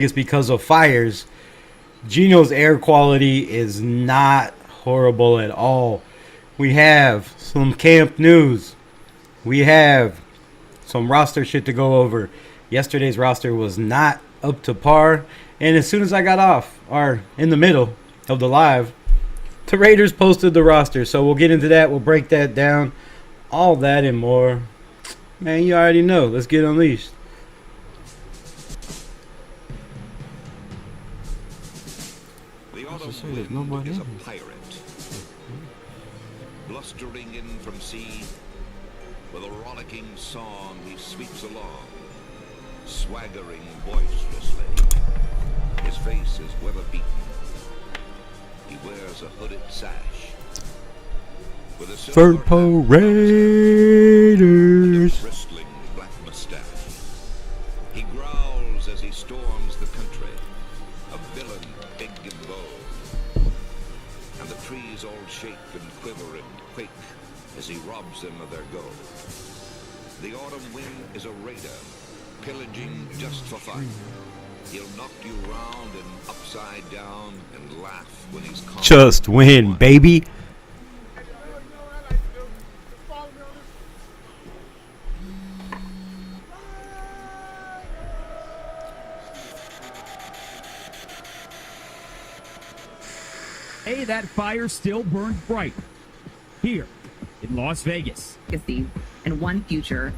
It's because of fires. Gino's air quality is not horrible at all. We have some camp news. We have some roster shit to go over. Yesterday's roster was not up to par. And as soon as I got off, or in the middle of the live, the Raiders posted the roster. So we'll get into that. We'll break that down. All that and more. Man, you already know. Let's get unleashed. The autumn wind is a pirate, blustering in from sea. With a rollicking song he sweeps along, swaggering boisterously. His face is weather-beaten. He wears a hooded sash with a silver Purple Raiders. bristling black mustache. He growls as he storms the country, a villain big and bold. And the trees all shake and quiver and quake as he robs them of their gold. The autumn wind is a raider, pillaging just for fun. He'll knock you round and upside down and laugh when he's calm. Just win, baby. Hey, that fire still burns bright here in Las Vegas. And one future.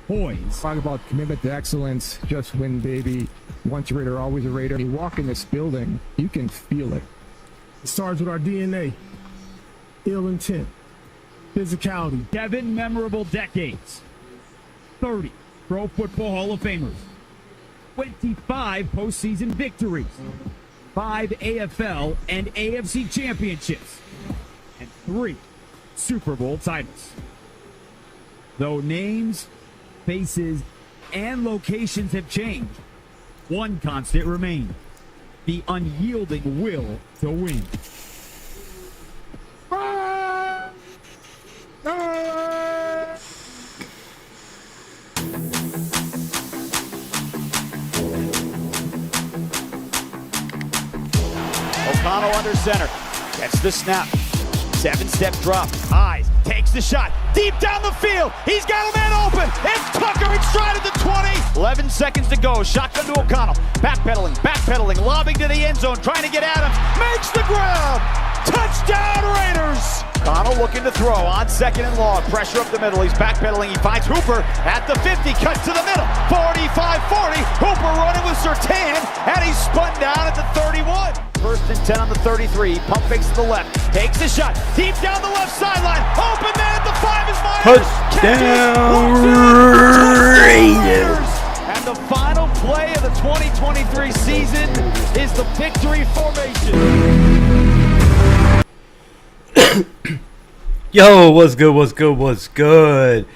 Boys, Talk about commitment to excellence. Just win, baby. Once a Raider, always a Raider. You walk in this building, you can feel it. It starts with our DNA, ill intent, physicality. 7 memorable decades, 30 Pro Football Hall of Famers, 25 postseason victories, 5 AFL and AFC championships, and 3 Super Bowl titles. Though names, faces, and locations have changed, one constant remains: the unyielding will to win. O'Connell under center. Gets the snap. 7-step drop. Eyes. Takes the shot. Deep down the field. He's got a man open. It's Tucker inside of the 20. 11 seconds to go. Shotgun to O'Connell. Backpedaling. Lobbing to the end zone. Trying to get Adams. Makes the grab. Touchdown Raiders. O'Connell looking to throw on 2nd and long. Pressure up the middle. He's backpedaling. He finds Hooper at the 50. Cuts to the middle. 45-40. Hooper running with Surtain. And he's spun down at the 31. 1st and 10 on the 33. Pump fakes to the left. Takes the shot. Deep down the left sideline. Open man at the 5 is Myers. Touchdown Raiders. And the final play of the 2023 season is the victory formation. Yo, what's good?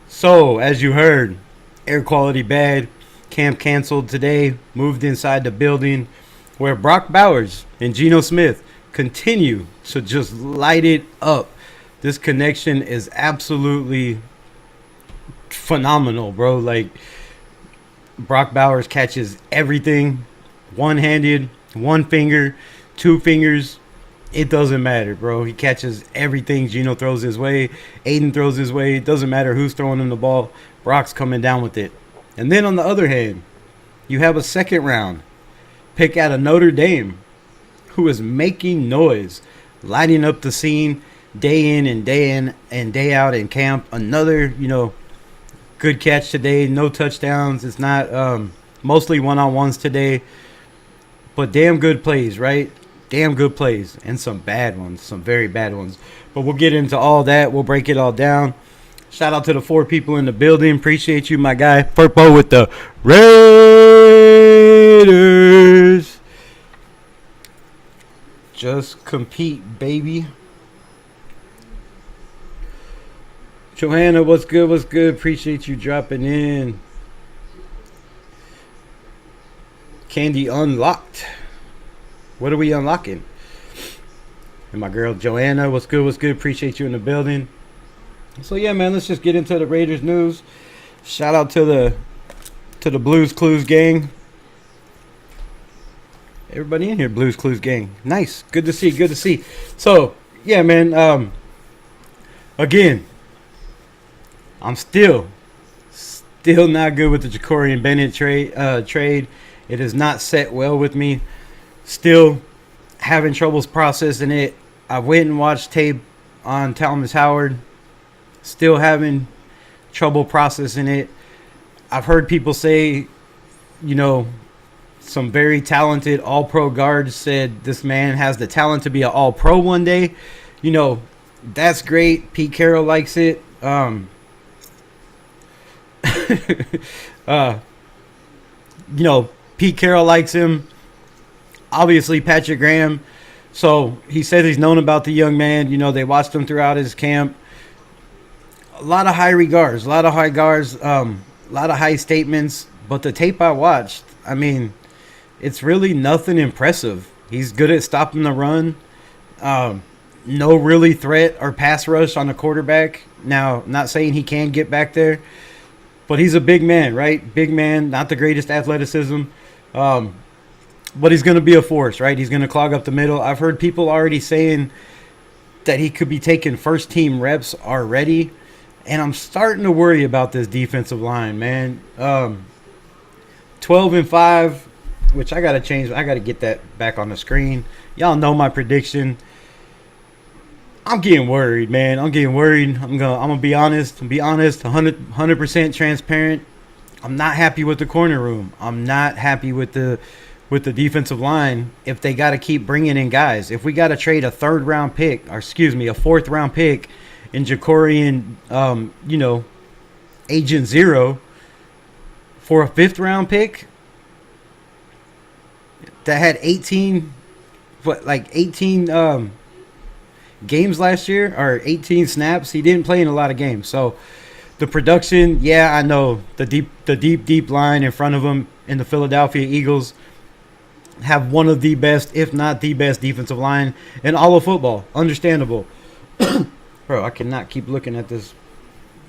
So, as you heard, air quality bad. Camp canceled today. Moved inside the building where Brock Bowers and Geno Smith continue to just light it up. This connection is absolutely phenomenal, bro. Like, Brock Bowers catches everything one-handed, one finger, 2 fingers. It doesn't matter, bro. He catches everything Geno throws his way. Aiden throws his way. It doesn't matter who's throwing him the ball. Brock's coming down with it. And then on the other hand, you have a 2nd round pick out of Notre Dame who is making noise, lighting up the scene day in and day out in camp. Another, good catch today. No touchdowns. It's not mostly one-on-ones today, but damn good plays, right? Damn good plays and some bad ones, some very bad ones. But we'll get into all that. We'll break it all down. Shout out to the 4 people in the building. Appreciate you, my guy. Purple with the Raiders. Just compete, baby. Johanna, what's good? Appreciate you dropping in. Candy unlocked. What are we unlocking? And my girl Joanna, what's good? Appreciate you in the building. So yeah, man, let's just get into the Raiders news. Shout out to the Blues Clues gang Everybody in here, Blues Clues gang. Nice. Good to see. Good to see. So, yeah, man. Again, I'm still not good with the Ja'Cory and Bennett trade. It is not set well with me. Still having troubles processing it. I went and watched tape on Thomas Howard. Still having trouble processing it. I've heard people say, you know, some very talented all-pro guards said this man has the talent to be an all-pro one day. You know, that's great. Pete Carroll likes it. You know, Pete Carroll likes him. Obviously, Patrick Graham. So he said he's known about the young man. You know, they watched him throughout his camp. A lot of high regards, a lot of high statements. But the tape I watched, I mean, it's really nothing impressive. He's good at stopping the run. No really threat or pass rush on the quarterback. Now, not saying he can get back there, but he's a big man, right? Big man, not the greatest athleticism. But he's going to be a force, right? He's going to clog up the middle. I've heard people already saying that he could be taking first-team reps already, and I'm starting to worry about this defensive line, man. 12-5, which I got to change. I got to get that back on the screen. Y'all know my prediction. I'm getting worried, man. I'm getting worried. I'm gonna be honest. 100% transparent. I'm not happy with the corner room. I'm not happy with the defensive line. If they got to keep bringing in guys, if we got to trade a fourth round pick in Ja'Cory and you know, Agent Zero for a 5th round pick that had 18 games last year, or 18 snaps. He didn't play in a lot of games. So the production, yeah, I know the deep line in front of him in the Philadelphia Eagles have one of the best, if not the best, defensive line in all of football. Understandable. Bro, I cannot keep looking at this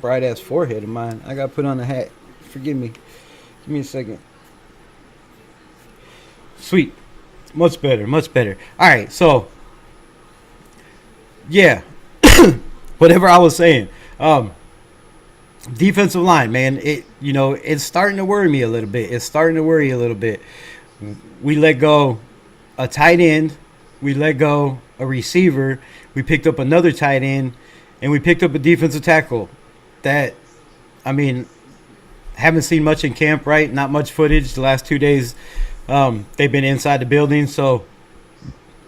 bright ass forehead of mine. I got to put on a hat. Forgive me. Give me a second. Sweet. Much better. Much better. All right, so yeah, whatever I was saying, defensive line, man, it's starting to worry me a little bit. We let go a tight end, we let go a receiver, we picked up another tight end, and we picked up a defensive tackle that, I mean, haven't seen much in camp, right? Not much footage the last 2 days. They've been inside the building, so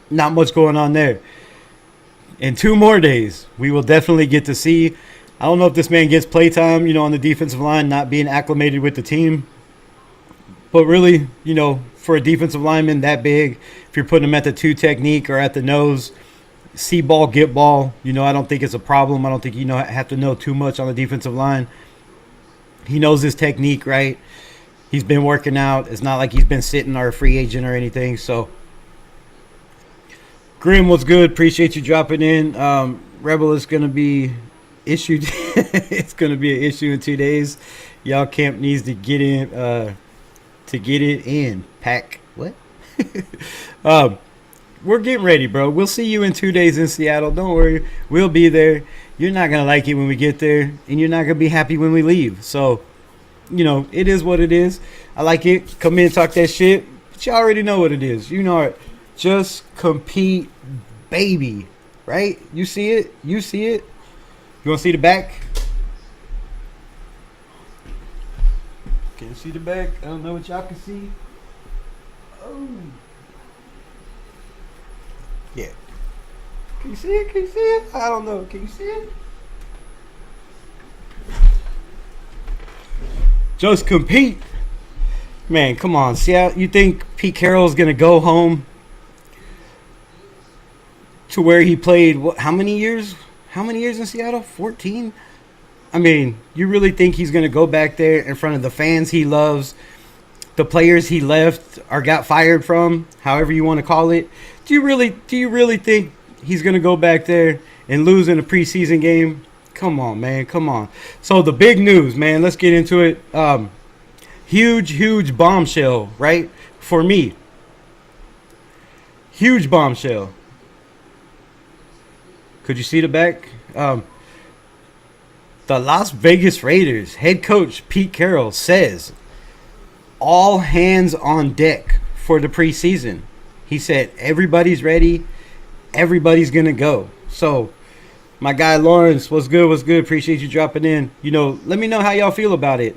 not much going on there. In 2 more days, we will definitely get to see. I don't know if this man gets playtime, on the defensive line, not being acclimated with the team. But really, for a defensive lineman that big, if you're putting him at the 2 technique or at the nose, see ball, get ball, I don't think it's a problem. I don't think have to know too much on the defensive line. He knows his technique, right? He's been working out. It's not like he's been sitting or a free agent or anything, so Grim, what's good? Appreciate you dropping in. Rebel is going to be issued. It's going to be an issue in 2 days. Y'all camp needs to get in, to get it in. Pack. What? We're getting ready, bro. We'll see you in 2 days in Seattle. Don't worry. We'll be there. You're not going to like it when we get there, and you're not going to be happy when we leave. So, it is what it is. I like it. Come in and talk that shit. But you already know what it is. You know it. Just compete, baby. Right? You see it? You see it? You want to see the back? Can you see the back? I don't know what y'all can see. Oh. Yeah. Can you see it? Can you see it? I don't know. Can you see it? Just compete. Man, come on. See how you think Pete Carroll's going to go home to where he played, how many years? How many years in Seattle? 14? I mean, you really think he's going to go back there in front of the fans he loves, the players he left or got fired from, however you want to call it? Do you really think he's going to go back there and lose in a preseason game? Come on, man. Come on. So the big news, man, let's get into it. Huge bombshell, right? For me. Huge bombshell. Could you see the back? The Las Vegas Raiders head coach Pete Carroll says all hands on deck for the preseason. He said everybody's ready. Everybody's going to go. So, my guy Lawrence, what's good? What's good? Appreciate you dropping in. You know, let me know how y'all feel about it.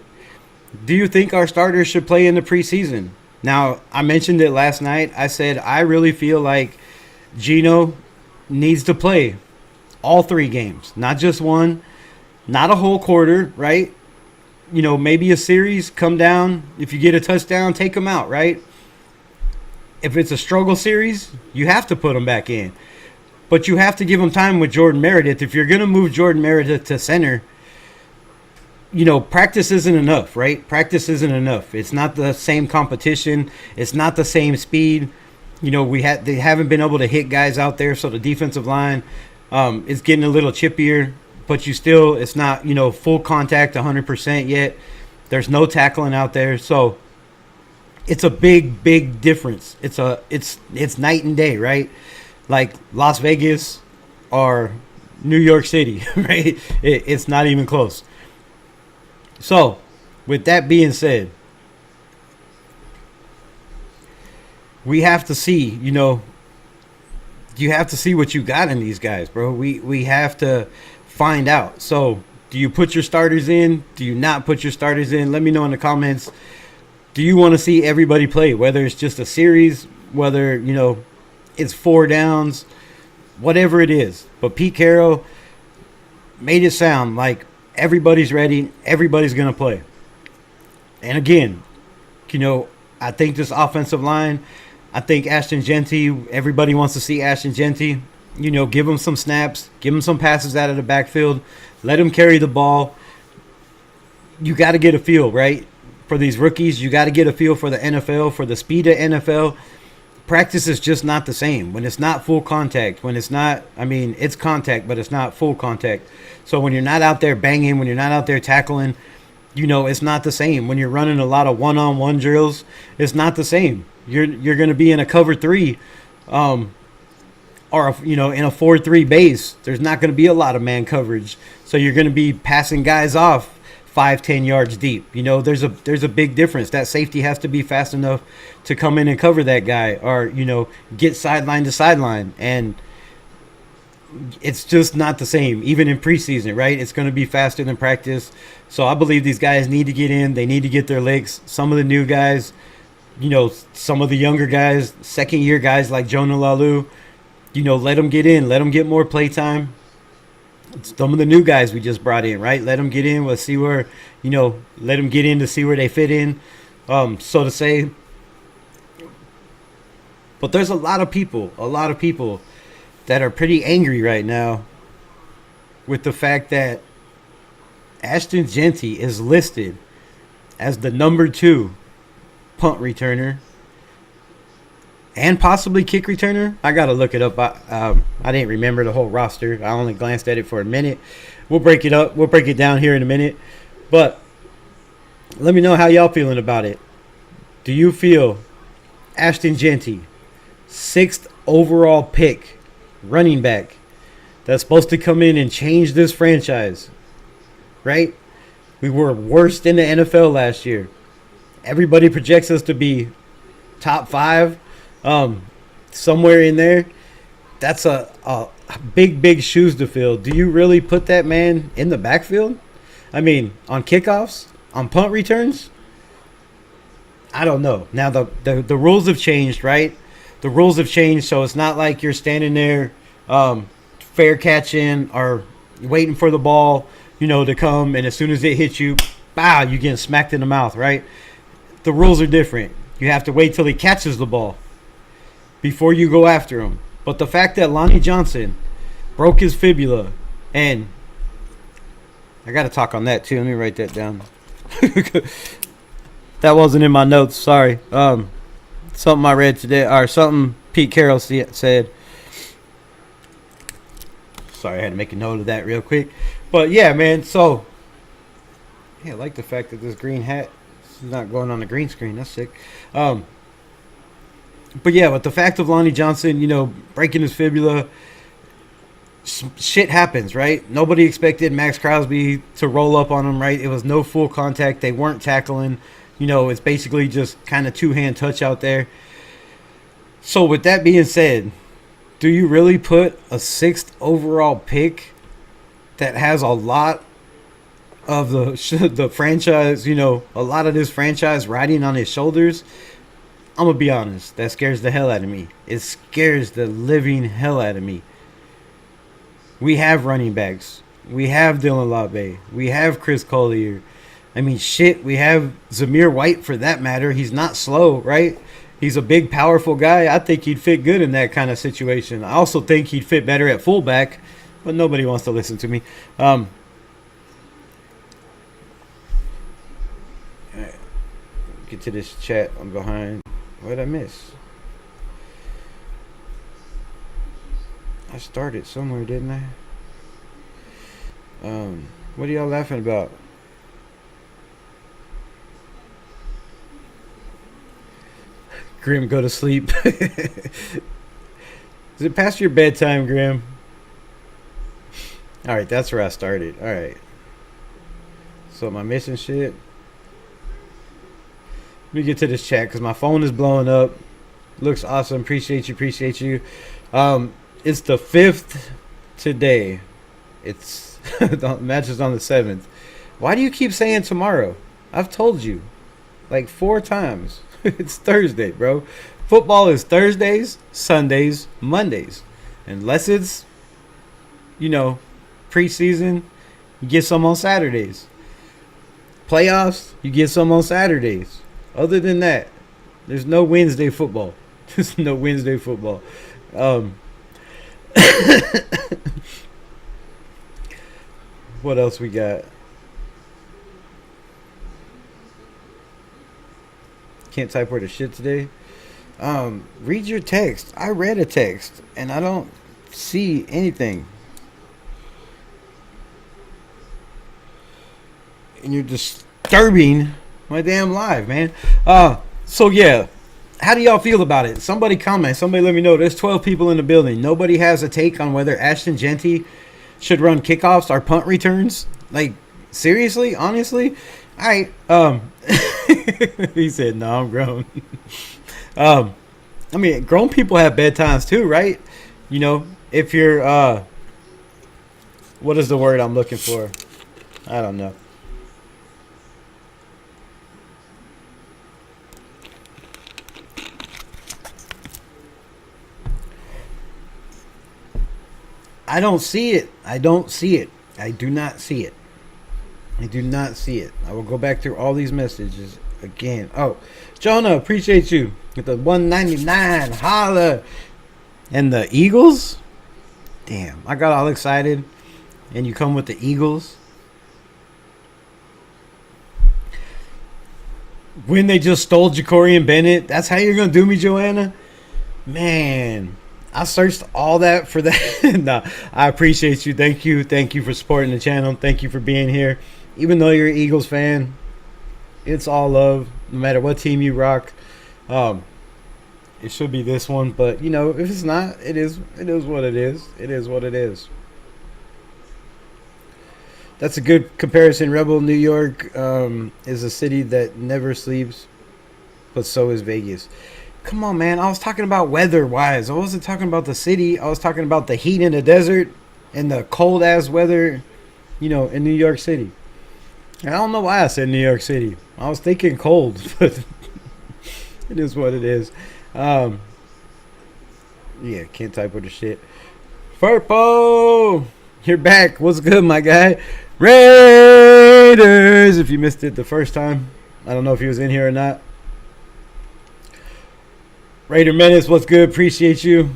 Do you think our starters should play in the preseason? Now, I mentioned it last night. I said I really feel like Geno needs to play all 3 games, not just one, not a whole quarter, right? You know, maybe a series, come down. If you get a touchdown, take them out, right? If it's a struggle series, you have to put them back in. But you have to give them time with Jordan Meredith. If you're going to move Jordan Meredith to center, you know, practice isn't enough, right? Practice isn't enough. It's not the same competition. It's not the same speed. You know, they haven't been able to hit guys out there, so the defensive line is getting a little chippier. But it's not, you know, full contact 100% yet. There's no tackling out there, so it's a big, big difference. It's night and day, right? Like Las Vegas or New York City, right? It's not even close. So, with that being said, we have to see, you know, you have to see what you got in these guys, bro. We have to find out. So, do you put your starters in? Do you not put your starters in? Let me know in the comments. Do you want to see everybody play, whether it's just a series, whether, you know, it's 4 downs, whatever it is. But Pete Carroll made it sound like everybody's ready, everybody's going to play. And again, you know, I think this offensive line, I think Ashton Genty, everybody wants to see Ashton Genty. You know, give him some snaps, give him some passes out of the backfield, let him carry the ball. You got to get a feel, right? For these rookies, you got to get a feel for the NFL, for the speed of NFL. Practice is just not the same. When it's not full contact, when it's not, I mean, it's contact, but it's not full contact. So when you're not out there banging, when you're not out there tackling, you know, it's not the same. When you're running a lot of one-on-one drills, it's not the same. You're going to be in a cover 3, or, you know, in a 4-3 base. There's not going to be a lot of man coverage. So you're going to be passing guys off 5-10 yards deep. You know, there's a big difference. That safety has to be fast enough to come in and cover that guy, or, you know, get sideline to sideline. And it's just not the same, even in preseason, right? It's going to be faster than practice. So I believe these guys need to get in. They need to get their licks. Some of the new guys, you know, some of the younger guys, second-year guys like Jonah Lalu, you know, let them get in. Let them get more play time. Some of the new guys we just brought in, right? Let them get in. Let's see where, you know, let them get in to see where they fit in, so to say. But there's a lot of people that are pretty angry right now with the fact that Ashton Genty is listed as the number 2 punt returner and possibly kick returner. I got to look it up. I didn't remember the whole roster. I only glanced at it for a minute. We'll break it up. We'll break it down here in a minute. But let me know how y'all feeling about it. Do you feel Ashton Genty, 6th overall pick, running back, that's supposed to come in and change this franchise, right? We were worst in the NFL last year. Everybody projects us to be top 5, somewhere in there. That's a big shoes to fill. Do you really put that man in the backfield? I mean, on kickoffs, on punt returns? I don't know. Now the rules have changed, right? The rules have changed, so it's not like you're standing there fair catching or waiting for the ball, you know, to come, and as soon as it hits you, bow, you get smacked in the mouth, right? The rules are different. You have to wait till he catches the ball before you go after him. But the fact that Lonnie Johnson broke his fibula, and I got to talk on that too. Let me write that down. That wasn't in my notes. Sorry. Something I read today, or something Pete Carroll said. Sorry, I had to make a note of that real quick. But yeah, man. So yeah, I like the fact that this green hat is not going on the green screen. That's sick. But yeah, with the fact of Lonnie Johnson, breaking his fibula, shit happens, right? Nobody expected Max Crosby to roll up on him, right? It was no full contact. They weren't tackling. It's basically just kind of two-hand touch out there. So with that being said, do you really put a 6th overall pick that has a lot of the franchise, a lot of this franchise riding on his shoulders? I'm going to be honest. That scares the hell out of me. It scares the living hell out of me. We have running backs. We have Dylan Labe. We have Chris Collier. I mean, shit, we have Zamir White for that matter. He's not slow, right? He's a big, powerful guy. I think he'd fit good in that kind of situation. I also think he'd fit better at fullback, but nobody wants to listen to me. All right. Get to this chat. I'm behind. What did I miss? I started somewhere, didn't I? What are y'all laughing about? Grim, go to sleep. Is it past your bedtime, Grim? Alright, that's where I started. Alright. So am I missing shit? Let me get to this chat because my phone is blowing up. Looks awesome. Appreciate you. It's the 5th today. It's the match is on the 7th. Why do you keep saying tomorrow? I've told you like 4 times. It's Thursday, bro. Football is Thursdays, Sundays, Mondays. Unless it's, preseason, you get some on Saturdays. Playoffs, you get some on Saturdays. Other than that, there's no Wednesday football. There's no Wednesday football. What else we got? Can't type word of shit today. Read your text. I read a text and I don't see anything. And you're disturbing my damn live, man. So yeah. How do y'all feel about it? Somebody comment. Somebody let me know. There's 12 people in the building. Nobody has a take on whether Ashton Genty should run kickoffs or punt returns. Like, seriously? Honestly? All right. He said, no, I'm grown. I mean, grown people have bedtimes too, right? If you're, what is the word I'm looking for? I don't know. I don't see it. I do not see it. I do not see it. I will go back through all these messages again. Oh, Jonah, appreciate you with the 199. Holla. And the Eagles? Damn, I got all excited. And you come with the Eagles? When they just stole Jacorian Bennett? That's how you're going to do me, Joanna? Man, I searched all that for that. Nah, I appreciate you. Thank you. Thank you for supporting the channel. Thank you for being here. Even though you're an Eagles fan, it's all love. No matter what team you rock. It should be this one. But, if it's not, it is what it is. It is what it is. That's a good comparison. Rebel, New York is a city that never sleeps. But so is Vegas. Come on, man. I was talking about weather-wise. I wasn't talking about the city. I was talking about the heat in the desert and the cold-ass weather, in New York City. And I don't know why I said New York City. I was thinking cold, but it is what it is. Yeah, can't type with the shit. Furpo! You're back. What's good, my guy? Raiders! If you missed it the first time. I don't know if he was in here or not. Raider Menace, what's good? Appreciate you.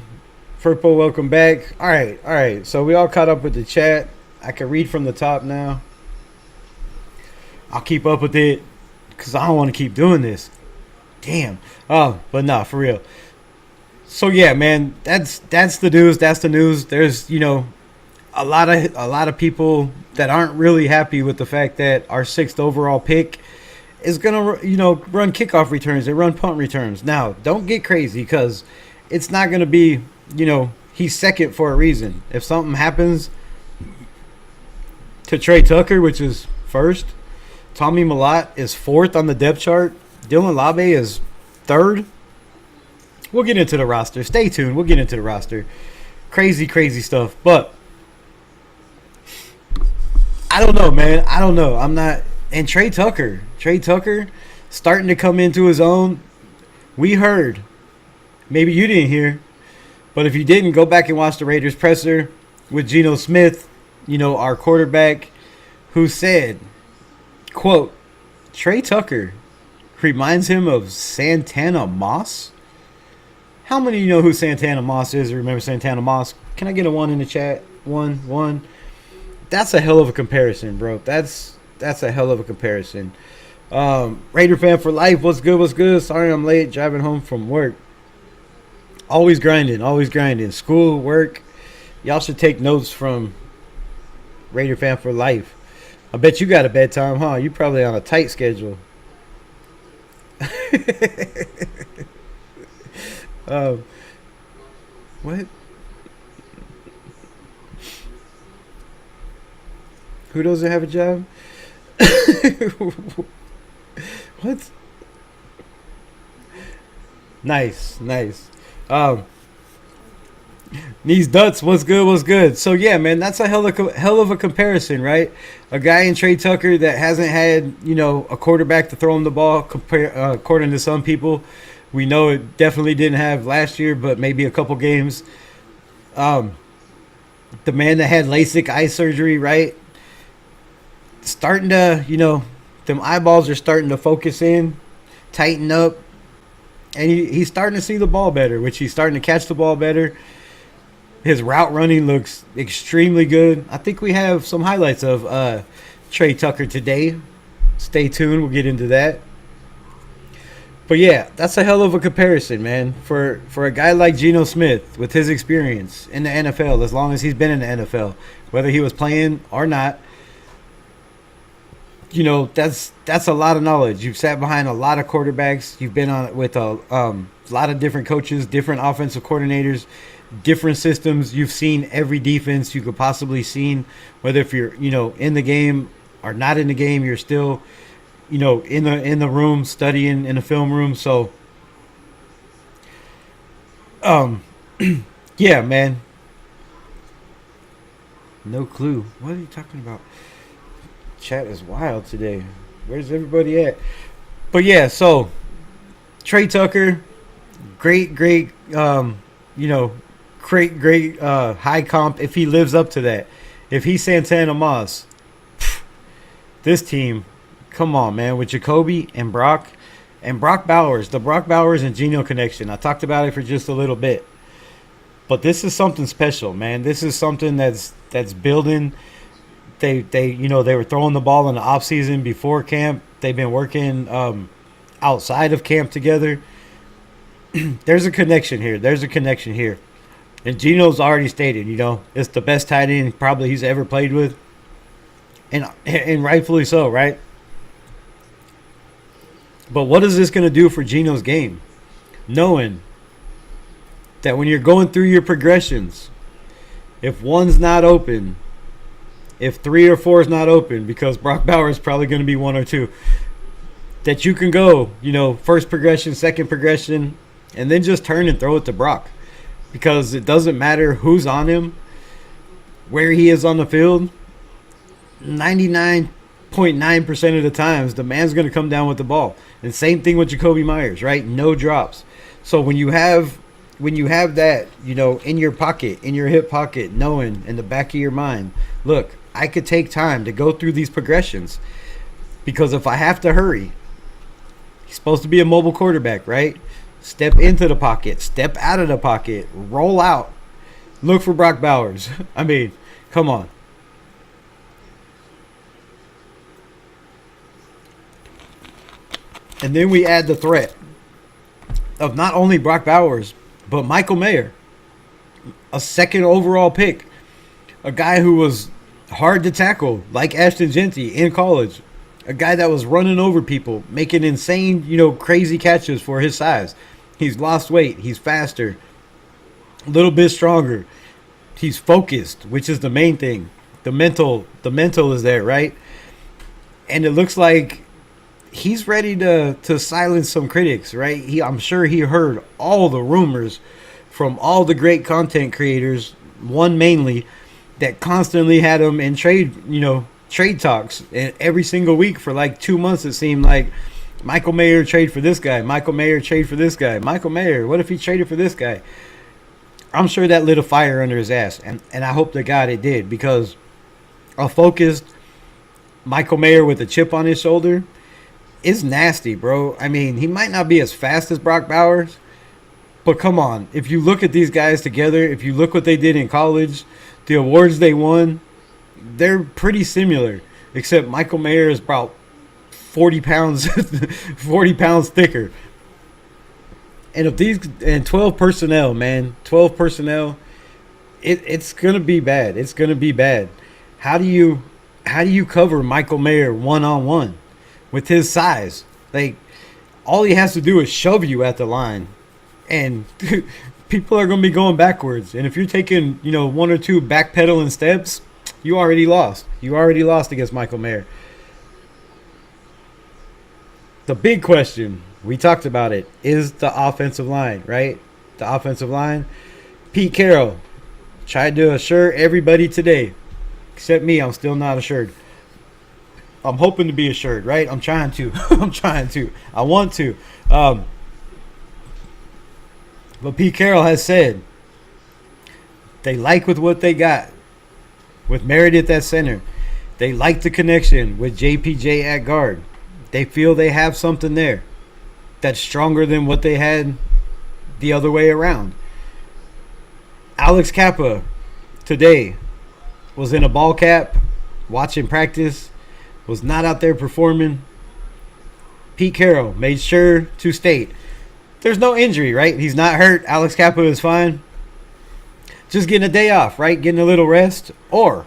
Furpo, welcome back. All right. So we all caught up with the chat. I can read from the top now. I'll keep up with it because I don't want to keep doing this. Damn. But nah, for real. So yeah, man, that's the news. That's the news. There's a lot of people that aren't really happy with the fact that our 6th overall pick is going to, run kickoff returns and run punt returns. Now, don't get crazy because it's not going to be, he's second for a reason. If something happens to Trey Tucker, which is first, Tommy Millott is fourth on the depth chart, Dylan Labe is third. We'll get into the roster. Stay tuned. We'll get into the roster. Crazy, crazy stuff. But I don't know, man. I don't know. I'm not. And Trey Tucker starting to come into his own. We heard. Maybe you didn't hear. But if you didn't, go back and watch the Raiders presser with Geno Smith, our quarterback, who said, quote, Trey Tucker reminds him of Santana Moss. How many of you know who Santana Moss is or remember Santana Moss? Can I get a 1 in the chat? 1. That's a hell of a comparison, bro. That's a hell of a comparison. Raider fan for life. What's good? Sorry I'm late. Driving home from work. Always grinding. School, work. Y'all should take notes from Raider fan for life. I bet you got a bedtime, huh? You probably on a tight schedule. What? Who doesn't have a job? What? Nice. These Duts, what's good? So yeah, man, that's a hell of a comparison, right? A guy in Trey Tucker that hasn't had, a quarterback to throw him the ball, according to some people. We know it definitely didn't have last year, but maybe a couple games. The man that had LASIK eye surgery, right? Starting to, them eyeballs are starting to focus in, tighten up. And he's starting to see the ball better, which he's starting to catch the ball better. His route running looks extremely good. I think we have some highlights of Trey Tucker today. Stay tuned. We'll get into that. But, yeah, that's a hell of a comparison, man. For a guy like Geno Smith with his experience in the NFL, as long as he's been in the NFL, whether he was playing or not, that's a lot of knowledge. You've sat behind a lot of quarterbacks. You've been on with a lot of different coaches, different offensive coordinators, different systems. You've seen every defense you could possibly seen, whether if you're, in the game or not in the game, you're still, in the room studying in the film room. So, yeah, man. No clue. What are you talking about? Chat is wild today. Where's everybody at? But yeah, so Trey Tucker, great, great high comp if he lives up to that. If he's Santana Moss, this team, come on, man, with Jacoby and Brock Bowers, the Brock Bowers and Geno connection. I talked about it for just a little bit. But this is something special, man. This is something that's building. They were throwing the ball in the offseason before camp. They've been working outside of camp together. There's a connection here. And Geno's already stated, it's the best tight end probably he's ever played with. And rightfully so, right? But what is this going to do for Geno's game? Knowing that when you're going through your progressions, if one's not open, if 3 or 4 is not open, because Brock Bowers is probably going to be 1 or 2, that you can go, first progression, second progression, and then just turn and throw it to Brock. Because it doesn't matter who's on him, where he is on the field, 99.9% of the times, the man's going to come down with the ball. And same thing with Jacoby Myers, right? No drops. So when you have that, in your pocket, in your hip pocket, knowing in the back of your mind, look, I could take time to go through these progressions because if I have to hurry, he's supposed to be a mobile quarterback, right? Step into the pocket, step out of the pocket, roll out, look for Brock Bowers. I mean, come on. And then we add the threat of not only Brock Bowers, but Michael Mayer, a second overall pick, a guy who was hard to tackle like Ashton Genty in college, A guy that was running over people, making insane, crazy catches for his size. He's lost weight. He's faster, a little bit stronger. He's focused, which is the main thing. The mental is there, right? And it looks like he's ready to silence some critics, right? I'm sure he heard all the rumors from all the great content creators, one mainly, that constantly had him in trade talks, and every single week for like 2 months it seemed like Michael Mayer trade for this guy, Michael Mayer trade for this guy, Michael Mayer, what if he traded for this guy? I'm sure that lit a fire under his ass, and I hope to God it did, because a focused Michael Mayer with a chip on his shoulder is nasty, bro. I mean, he might not be as fast as Brock Bowers, but come on, if you look at these guys together, if you look what they did in college, the awards they won, they're pretty similar, except Michael Mayer is about 40 pounds 40 pounds thicker. And 12 personnel, man, 12 personnel, it's gonna be bad. It's gonna be bad. How do you cover Michael Mayer one-on-one with his size? Like, all he has to do is shove you at the line, and people are gonna be going backwards. And if you're taking one or two backpedaling steps, you already lost. You already lost against Michael Mayer. The big question, we talked about it, is the offensive line, right? The offensive line. Pete Carroll tried to assure everybody today, except me. I'm still not assured. I'm hoping to be assured, right? I'm trying to. I want to. But Pete Carroll has said they like with what they got with Meredith at center. They like the connection with JPJ at guard. They feel they have something there that's stronger than what they had the other way around. Alex Kappa today was in a ball cap, watching practice, was not out there performing. Pete Carroll made sure to state there's no injury, right? He's not hurt. Alex Kappa is fine. Just getting a day off, right? Getting a little rest. Or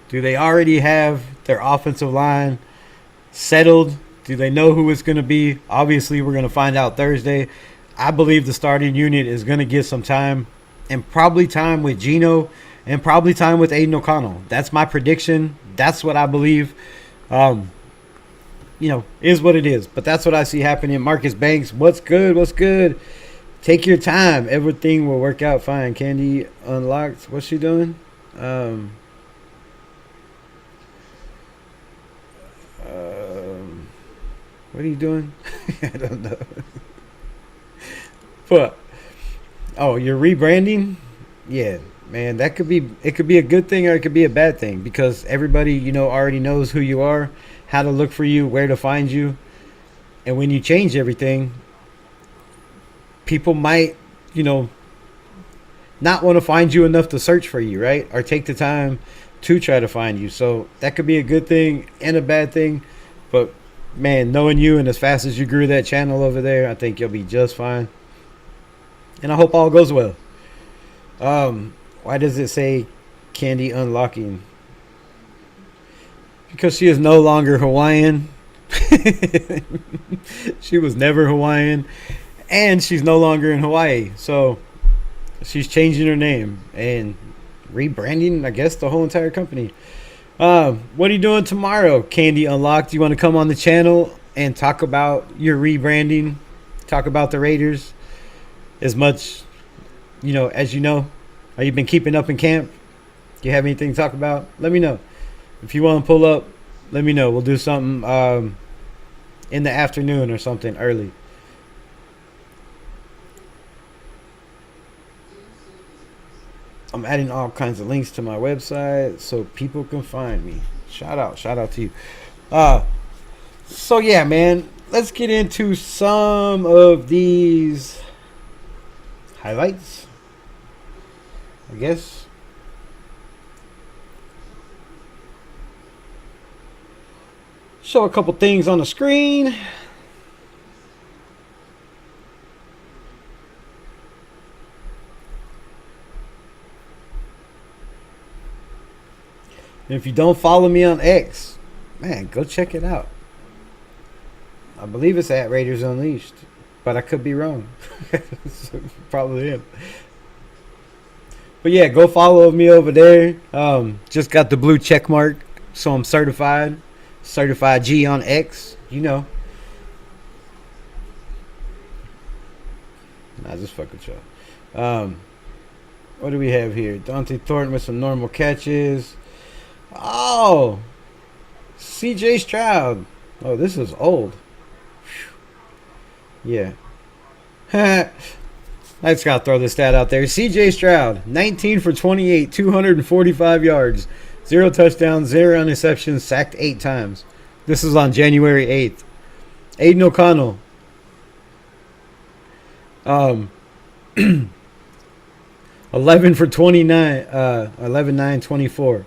do they already have their offensive line settled? Do they know who it's going to be? Obviously, we're going to find out Thursday. I believe the starting unit is going to get some time, and probably time with Geno, and probably time with Aiden O'Connell. That's my prediction. That's what I believe. Is what it is. But that's what I see happening. Marcus Banks, what's good? What's good? Take your time. Everything will work out fine. Candy unlocked. What's she doing? What are you doing? I don't know. But, you're rebranding? Yeah, man, it could be a good thing or it could be a bad thing, because everybody, already knows who you are, how to look for you, where to find you. And when you change everything, people might, not want to find you enough to search for you, right? Or take the time to try to find you. So that could be a good thing and a bad thing. But man, knowing you and as fast as you grew that channel over there, I think you'll be just fine. And I hope all goes well. Why does it say Candy unlocking? Because she is no longer Hawaiian. She was never Hawaiian. And she's no longer in Hawaii. So she's changing her name and rebranding, I guess, the whole entire company. What are you doing tomorrow, Candy Unlocked? You want to come on the channel and talk about your rebranding? Talk about the Raiders as much, as you know? Or you've been keeping up in camp? Do you have anything to talk about? Let me know. If you want to pull up, let me know. We'll do something in the afternoon or something early. I'm adding all kinds of links to my website so people can find me. Shout out to you. So yeah, man, let's get into some of these highlights, I guess. Show a couple things on the screen. And if you don't follow me on X, Man, go check it out. I believe it's at Raiders Unleashed, but I could be wrong. Probably am. But yeah, go follow me over there. Just got the blue check mark, so I'm certified. Certified G on X, you know. Nah, just fuck with y'all. What do we have here? Dante Thornton with some normal catches. Oh, CJ Stroud. Oh, this is old. Whew. Yeah. I just got to throw this stat out there. CJ Stroud, 19 for 28, 245 yards, 0 touchdowns, 0 interceptions, sacked 8 times. This is on January 8th. Aiden O'Connell. 11 for 29, 11, 9, 24.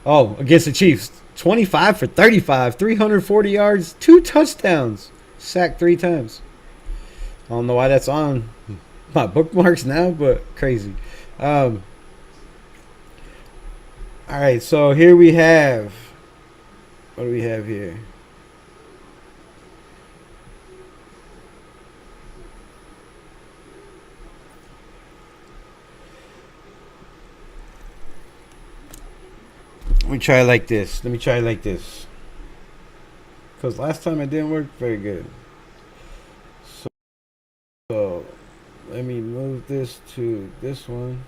Oh, against the Chiefs. 25 for 35, 340 yards, 2 touchdowns, sacked 3 times. I don't know why that's on my bookmarks now, but crazy. All right, so here we have, what do we have here? Let me try it like this. Because last time it didn't work very good. So let me move this to this one.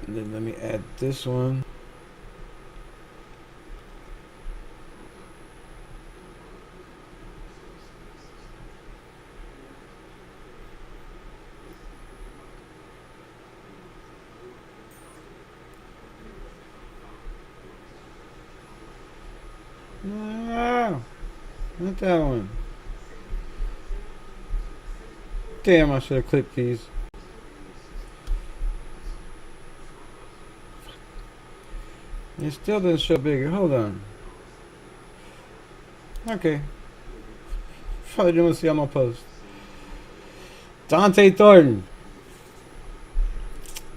And then let me add this one. No, not that one. Damn, I should have clipped these. It still doesn't show bigger. Hold on. Okay. Probably didn't want to see on my post. Dante Thornton.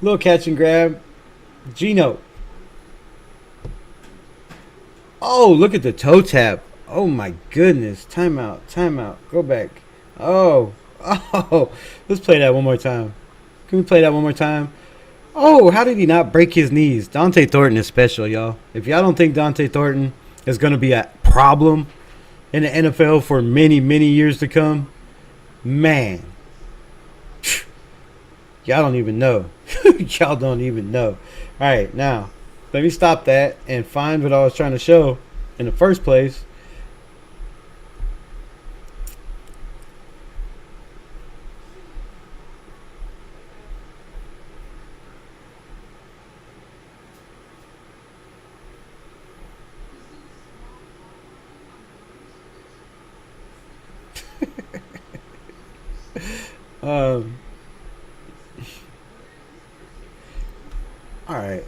Little catch and grab. Gino. Oh, look at the toe tap. Oh my goodness. Timeout. Go back. Oh. Let's play that one more time. Can we play that one more time? Oh, how did he not break his knees? Dante Thornton is special, y'all. If y'all don't think Dante Thornton is going to be a problem in the NFL for many, many years to come, man. Y'all don't even know. Y'all don't even know. All right, now, let me stop that and find what I was trying to show in the first place. All right.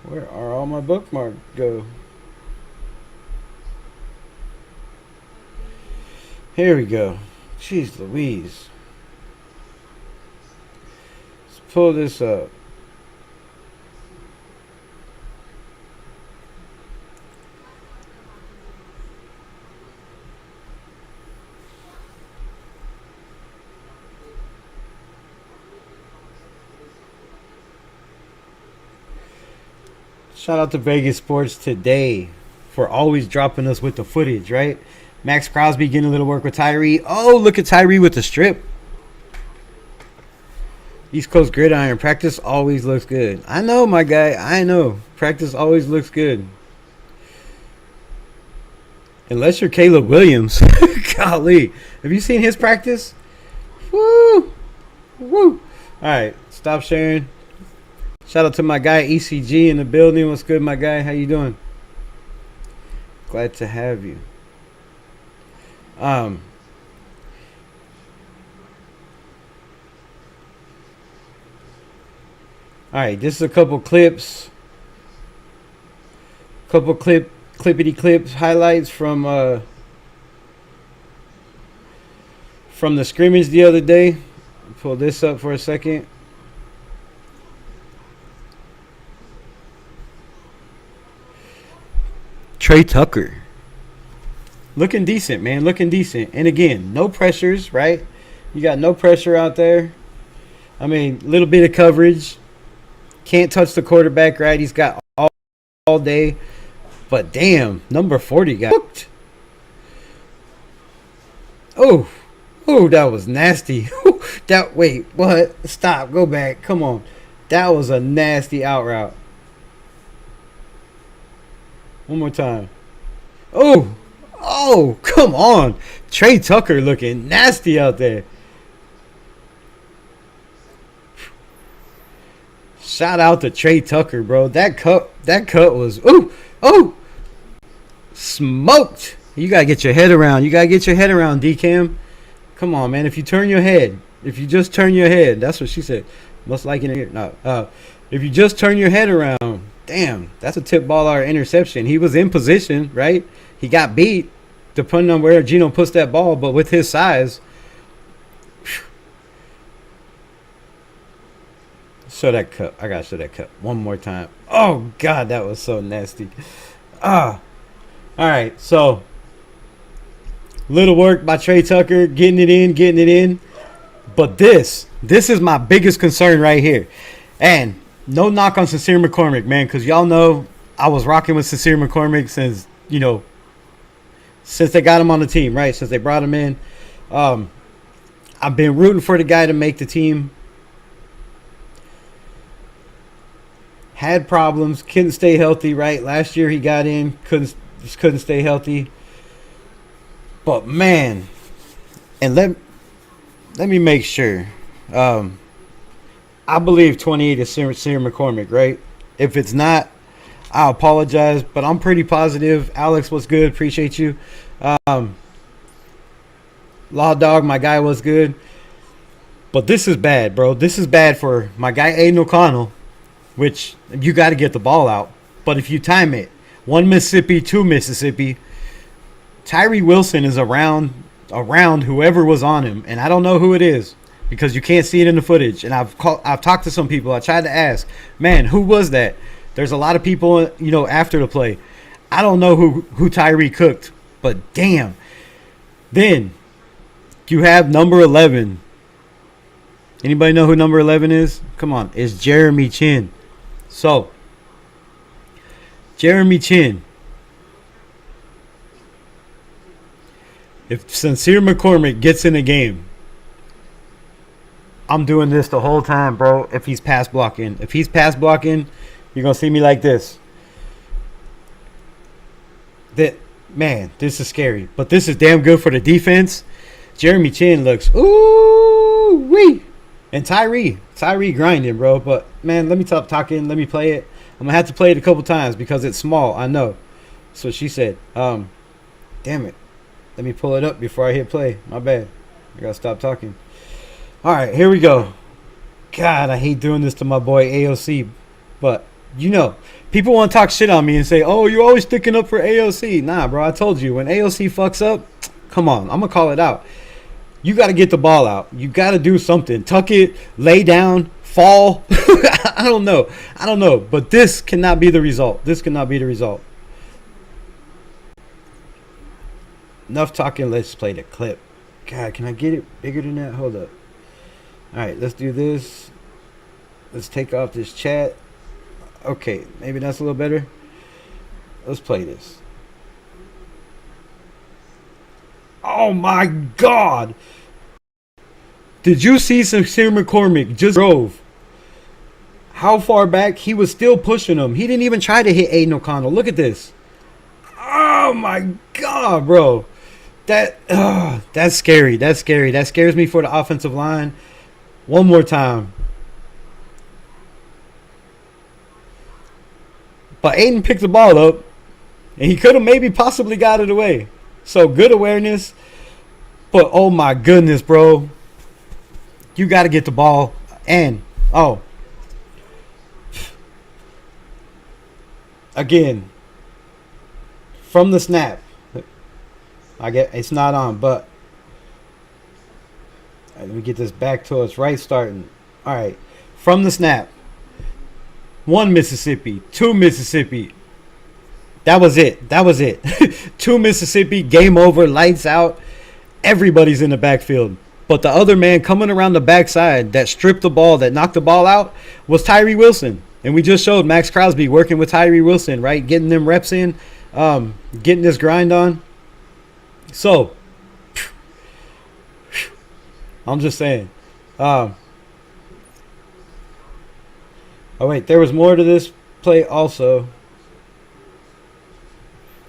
Where are all my bookmarks go? Here we go. Jeez Louise. Let's pull this up. Shout out to Vegas Sports Today for always dropping us with the footage, right? Max Crosby getting a little work with Tyree. Oh, look at Tyree with the strip. East Coast Gridiron. Practice always looks good. I know, my guy. I know. Practice always looks good. Unless you're Caleb Williams. Golly. Have you seen his practice? Woo. Woo. All right. Stop sharing. Shout out to my guy ECG in the building. What's good, my guy? How you doing? Glad to have you. All right, this is a couple clips. Clippity clips highlights from the scrimmage the other day. Pull this up for a second. Trey Tucker. Looking decent, man. Looking decent. And again, no pressures, right? You got no pressure out there. I mean, a little bit of coverage. Can't touch the quarterback, right? He's got all day. But damn, number 40 got hooked. Oh, that was nasty. Wait, what? Stop. Go back. Come on. That was a nasty out route. One more time. Oh, come on. Trey Tucker looking nasty out there. Shout out to Trey Tucker, bro. That cut was smoked. You gotta get your head around. You gotta get your head around, D-Cam. Come on, man. If you just turn your head, that's what she said. Must like it. No. If you just turn your head around, damn, that's a tip ball or interception. He was in position, right? He got beat, depending on where Gino puts that ball, but with his size. Show that cut. I gotta show that cut one more time. Oh God, that was so nasty. All right, so little work by Trey Tucker, getting it in. But this is my biggest concern right here. And no knock on Sincere McCormick, man, because y'all know I was rocking with Sincere McCormick since they got him on the team, right? Since they brought him in. I've been rooting for the guy to make the team. Had problems, couldn't stay healthy, right? Last year he got in, couldn't stay healthy. But man, and let me make sure. I believe 28 is Sincere McCormick, right? If it's not, I apologize, but I'm pretty positive. Alex, what's good? Appreciate you. Law Dog, my guy, was good. But this is bad, bro. This is bad for my guy Aiden O'Connell, which you got to get the ball out. But if you time it, 1 Mississippi, 2 Mississippi, Tyree Wilson is around whoever was on him, and I don't know who it is because you can't see it in the footage. And I've talked to some people. I tried to ask, man, who was that? There's a lot of people, after the play. I don't know who Tyree cooked, but damn. Then you have number 11. Anybody know who number 11 is? Come on, it's Jeremy Chin. So, Jeremy Chin. If Sincere McCormick gets in the game, I'm doing this the whole time, bro. If he's pass blocking. You're going to see me like this. This is scary. But this is damn good for the defense. Jeremy Chin looks, ooh-wee. And Tyree grinding, bro. But, man, let me stop talking. Let me play it. I'm going to have to play it a couple times because it's small. I know. So she said, damn it. Let me pull it up before I hit play. My bad. I got to stop talking. All right, here we go. God, I hate doing this to my boy AOC. But, people want to talk shit on me and say, oh, you're always sticking up for AOC. Nah, bro, I told you. When AOC fucks up, come on. I'm going to call it out. You got to get the ball out. You got to do something. Tuck it, lay down, fall. I don't know. But this cannot be the result. Enough talking. Let's play the clip. God, can I get it bigger than that? Hold up. All right, let's do this. Let's take off this chat. Okay, maybe that's a little better. Let's play this. Oh my God! Did you see Sincere McCormick just drove? How far back? He was still pushing him. He didn't even try to hit Aiden O'Connell. Look at this. Oh my God, bro. That's scary. That scares me for the offensive line. One more time. But Aiden picked the ball up, and he could have maybe possibly got it away. So good awareness. But oh my goodness, bro. You got to get the ball. And, again, from the snap. I get it's not on, but let me get this back to us right starting. All right. From the snap. 1 Mississippi, 2 Mississippi, That was it. That was it. 2 Mississippi, game over, lights out. Everybody's in the backfield. But the other man coming around the backside that stripped the ball, that knocked the ball out, was Tyree Wilson. And we just showed Max Crosby working with Tyree Wilson, right? Getting them reps in, getting this grind on. So, I'm just saying. Oh, wait. There was more to this play also.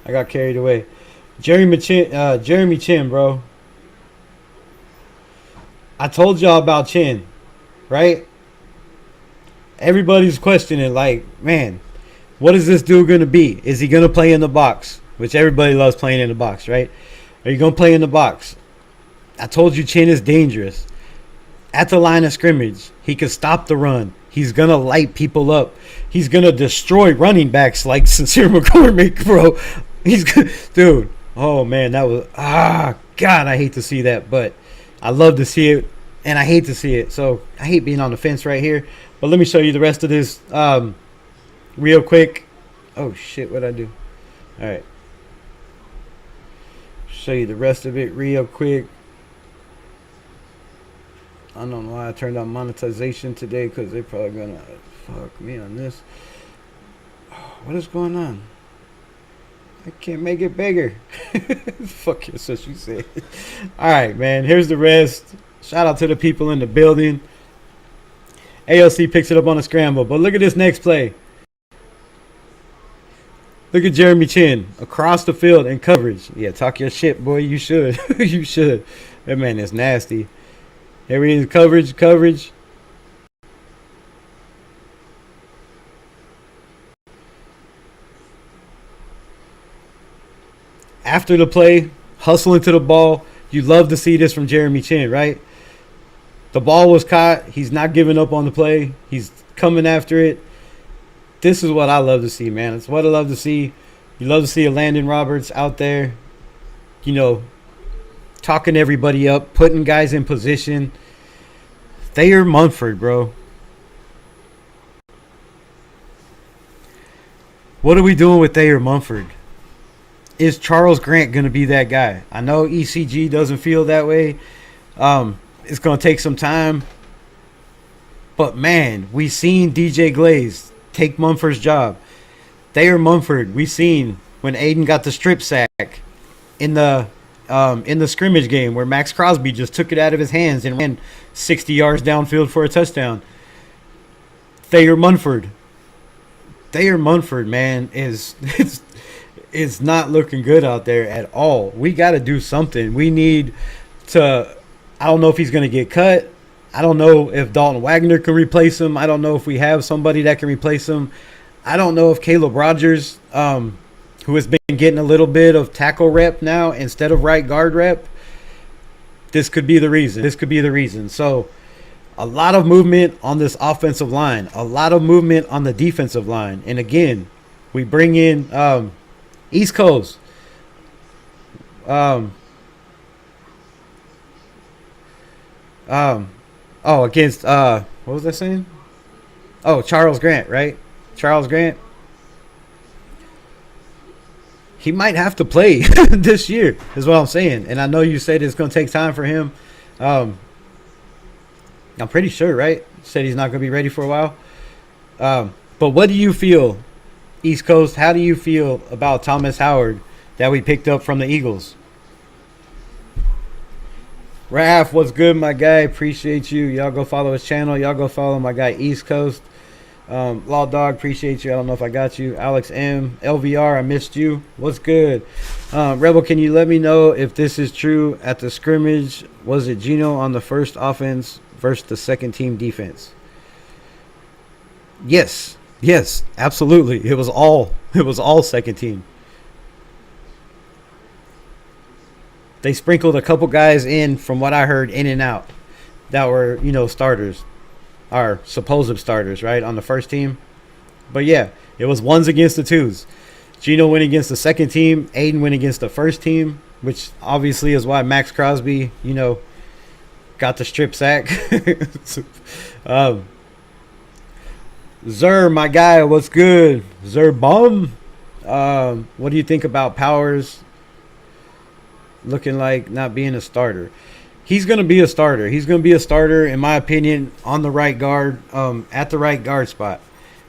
I got carried away. Jeremy Chin, bro. I told y'all about Chin, right? Everybody's questioning, like, man, what is this dude going to be? Is he going to play in the box? Which everybody loves playing in the box, right? Are you going to play in the box? I told you Chin is dangerous. At the line of scrimmage, he can stop the run. He's going to light people up. He's going to destroy running backs like Sincere McCormick, bro. Dude, oh, man, that was, God, I hate to see that, but I love to see it, and I hate to see it. So I hate being on the fence right here. But let me show you the rest of this real quick. Oh, shit, what'd I do? All right. Show you the rest of it real quick. I don't know why I turned on monetization today, because they're probably going to fuck me on this. What is going on? I can't make it bigger. Fuck you, so she said. All right, man. Here's the rest. Shout out to the people in the building. ALC picks it up on a scramble. But look at this next play. Look at Jeremy Chin across the field in coverage. Yeah, talk your shit, boy. You should. You should. That man is nasty. Here he is. Coverage. After the play, hustling to the ball. You love to see this from Jeremy Chin, right? The ball was caught. He's not giving up on the play. He's coming after it. This is what I love to see, man. It's what I love to see. You love to see a Landon Roberts out there, you know, talking everybody up, putting guys in position. Thayer Munford, bro. What are we doing with Thayer Munford? Is Charles Grant going to be that guy? I know ECG doesn't feel that way. It's going to take some time. But, man, we seen DJ Glaze take Munford's job. Thayer Munford, we seen when Aiden got the strip sack in the scrimmage game where Max Crosby just took it out of his hands and ran 60 yards downfield for a touchdown. Thayer Munford, man, is not looking good out there at all. We got to do something. We need to. I don't know if he's going to get cut. I don't know if Dalton Wagner can replace him. I don't know if we have somebody that can replace him. I don't know if Caleb Rogers, who has been getting a little bit of tackle rep now instead of right guard rep, this could be the reason. So a lot of movement on this offensive line, a lot of movement on the defensive line. And again, we bring in East Coast. Against what was I saying? Oh, Charles Grant, right? Charles Grant. He might have to play this year, is what I'm saying. And I know you said it's going to take time for him. I'm pretty sure, right? Said he's not going to be ready for a while. But what do you feel, East Coast? How do you feel about Thomas Howard that we picked up from the Eagles? Raph, what's good, my guy? Appreciate you. Y'all go follow his channel. Y'all go follow my guy, East Coast. Law Dog, appreciate you. I don't know if I got you. Alex M. LVR, I missed you. What's good? Rebel, can you let me know if this is true at the scrimmage? Was it Geno on the first offense versus the second team defense? Yes, absolutely. It was all second team. They sprinkled a couple guys in, from what I heard, in and out that were, starters, or supposed starters, right, on the first team. But yeah, it was ones against the twos. Geno went against the second team. Aiden went against the first team, which obviously is why Max Crosby, got the strip sack. Zer, my guy, what's good? Zer Bum. What do you think about Powers looking like not being a starter? He's going to be a starter. He's going to be a starter, in my opinion, on the right guard, at the right guard spot.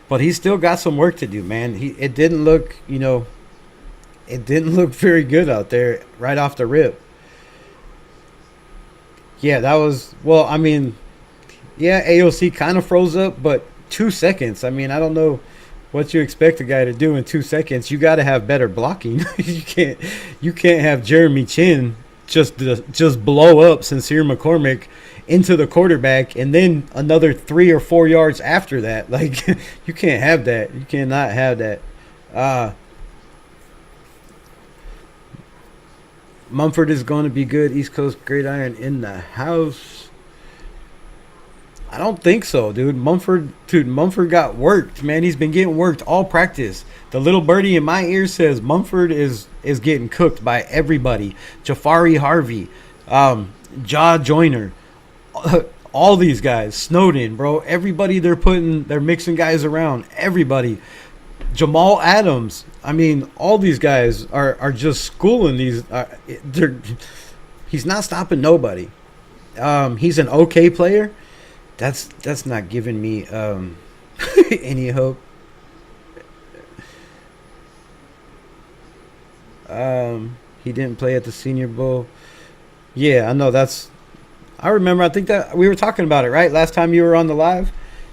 But he's still got some work to do, man. It didn't look, it didn't look very good out there right off the rip. Yeah, that was, well, I mean, yeah, AOC kind of froze up, but 2 seconds. I mean, I don't know what you expect a guy to do in 2 seconds. You got to have better blocking. you can't have Jeremy Chin just blow up Sincere McCormick into the quarterback and then another 3 or 4 yards after that. Like, you can't have that. You cannot have that. Mumford is going to be good. East Coast Gridiron in the house. I don't think so, dude. Mumford got worked, man. He's been getting worked all practice. The little birdie in my ear says Mumford is getting cooked by everybody. Jafari Harvey, Jaw Joyner, all these guys. Snowden, bro. Everybody they're mixing guys around. Everybody. Jamal Adams. I mean, all these guys are just schooling these. He's not stopping nobody. He's an okay player. That's not giving me any hope. He didn't play at the Senior Bowl. Yeah, I know. I remember. I think that we were talking about it, right? Last time you were on the live.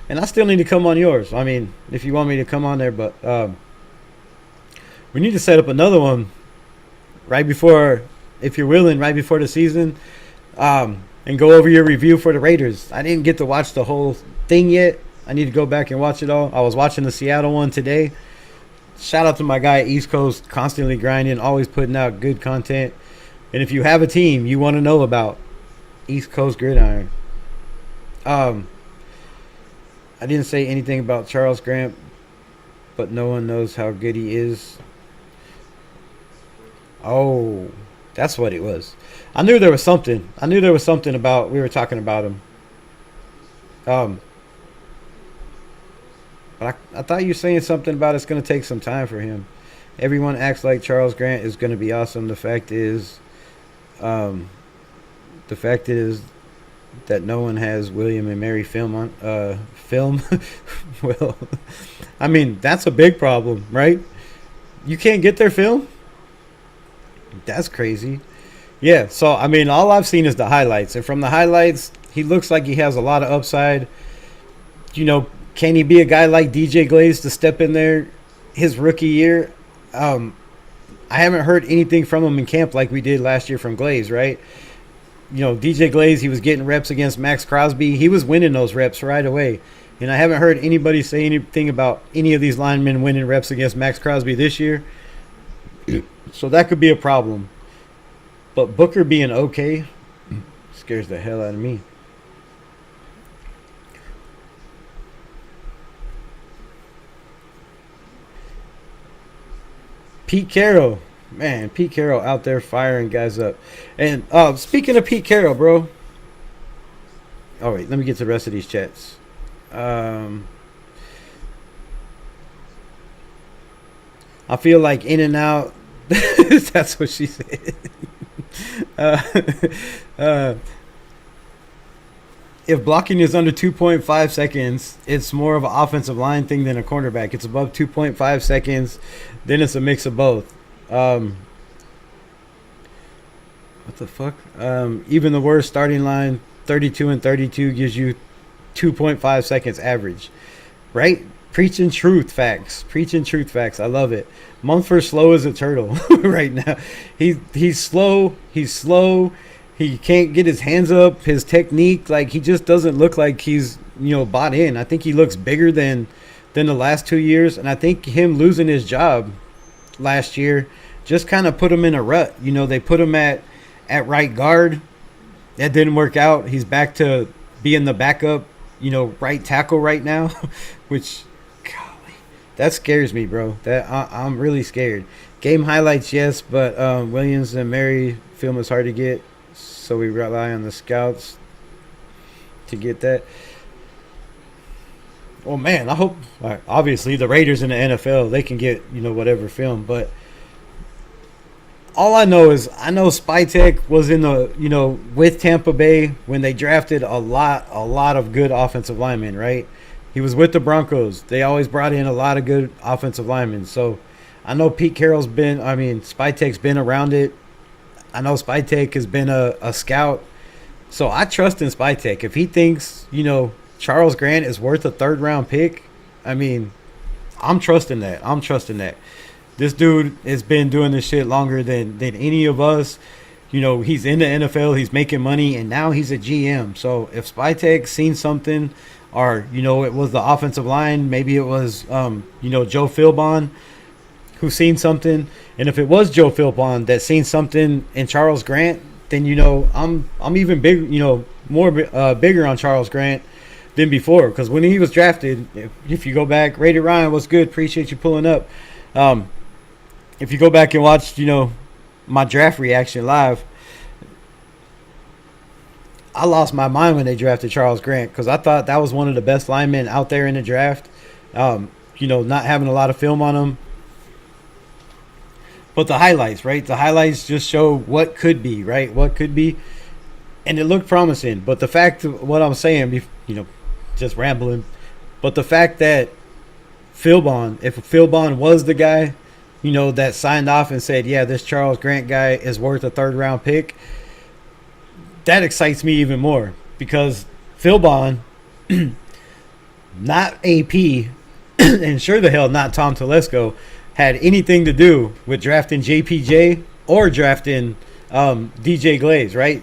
And I still need to come on yours. I mean, if you want me to come on there. But we need to set up another one right before, if you're willing, right before the season. And go over your review for the Raiders. I didn't get to watch the whole thing yet. I need to go back and watch it all. I was watching the Seattle one today. Shout out to my guy at East Coast, constantly grinding, always putting out good content. And if you have a team you want to know about, East Coast Gridiron. I didn't say anything about Charles Grant, but no one knows how good he is. Oh, that's what it was. I knew there was something. About, we were talking about him. But I thought you were saying something about it's going to take some time for him. Everyone acts like Charles Grant is going to be awesome. The fact is that no one has William and Mary film on film. Well, I mean, that's a big problem, right? You can't get their film? That's crazy. Yeah, so, I mean, all I've seen is the highlights. And from the highlights, he looks like he has a lot of upside. Can he be a guy like DJ Glaze to step in there his rookie year? I haven't heard anything from him in camp like we did last year from Glaze, right? DJ Glaze, he was getting reps against Max Crosby. He was winning those reps right away. And I haven't heard anybody say anything about any of these linemen winning reps against Max Crosby this year. So that could be a problem. But Booker being okay scares the hell out of me. Pete Carroll. Man, Pete Carroll out there firing guys up. And speaking of Pete Carroll, bro. Oh, wait. Let me get to the rest of these chats. I feel like in and out. That's what she said. If blocking is under 2.5 seconds, it's more of an offensive line thing than a cornerback. It's above 2.5 seconds, then it's a mix of both. What the fuck? Even the worst starting line, 32 and 32, gives you 2.5 seconds average. Right? Preaching truth facts. I love it. Mumford's slow as a turtle right now. He's slow. He can't get his hands up. His technique, like, he just doesn't look like he's, bought in. I think he looks bigger than the last 2 years. And I think him losing his job last year just kind of put him in a rut. They put him at right guard. That didn't work out. He's back to being the backup, right tackle right now, which, golly, that scares me, bro. I'm really scared. Game highlights, yes, but Williams and Mary film is hard to get, so we rely on the scouts to get that. Well, man, I hope. Obviously, the Raiders in the NFL, they can get whatever film, but all I know is I know Spytek was in the with Tampa Bay when they drafted a lot of good offensive linemen, right? He was with the Broncos. They always brought in a lot of good offensive linemen. So I know Pete Carroll's Spytek's been around it. I know Spytek has been a scout. So I trust in Spytek. If he thinks, Charles Grant is worth a 3rd-round pick, I mean, I'm trusting that. This dude has been doing this shit longer than any of us. He's in the NFL. He's making money, and now he's a GM. So if Spytek's seen something, or, it was the offensive line, maybe it was, Joe Philbon who seen something. And if it was Joe Philbon that seen something in Charles Grant, then, I'm even big, more bigger on Charles Grant than before. Because when he was drafted, if you go back, Raider Ryan, what's good? Appreciate you pulling up. If you go back and watch, my draft reaction live, I lost my mind when they drafted Charles Grant because I thought that was one of the best linemen out there in the draft. Not having a lot of film on him. But the highlights, right? The highlights just show what could be, right? What could be. And it looked promising. But the fact of what I'm saying, just rambling. But the fact that if Philbon was the guy, that signed off and said, yeah, this Charles Grant guy is worth a 3rd-round pick, that excites me even more because Philbon, not AP, and sure the hell not Tom Telesco, had anything to do with drafting JPJ or drafting DJ Glaze, right?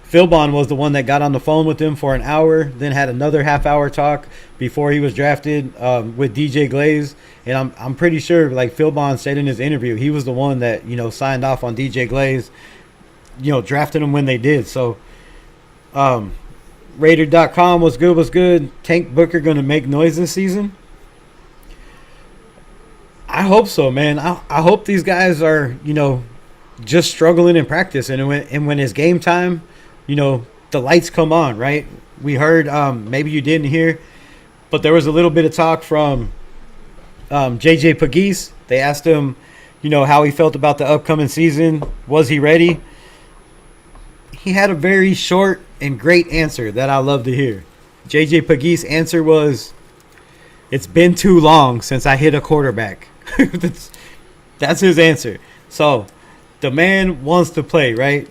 Philbon was the one that got on the phone with him for an hour, then had another half-hour talk before he was drafted with DJ Glaze. And I'm pretty sure, like Philbon said in his interview, he was the one that, signed off on DJ Glaze, drafting him when they did. So, Raider.com, what's good? Tank Booker going to make noise this season? I hope so, man. I hope these guys are, just struggling in practice. And when it's game time, the lights come on, right? We heard, maybe you didn't hear, but there was a little bit of talk from JJ Pegues. They asked him, how he felt about the upcoming season. Was he ready? He had a very short and great answer that I love to hear. JJ Pegues' answer was, it's been too long since I hit a quarterback. That's his answer. So the man wants to play, right?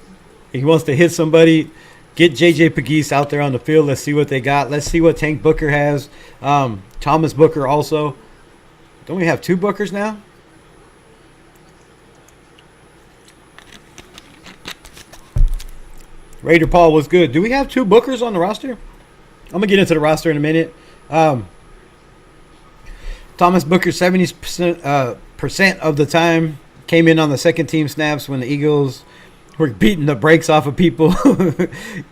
He wants to hit somebody. Get JJ Pegues out there on the field. Let's see what they got. Let's see what Tank Booker has. Thomas Booker also. Don't we have 2 Bookers now? Raider Paul was good. Do we have 2 Bookers on the roster? I'm going to get into the roster in a minute. Thomas Booker, 70% of the time, came in on the second team snaps when the Eagles were beating the brakes off of people.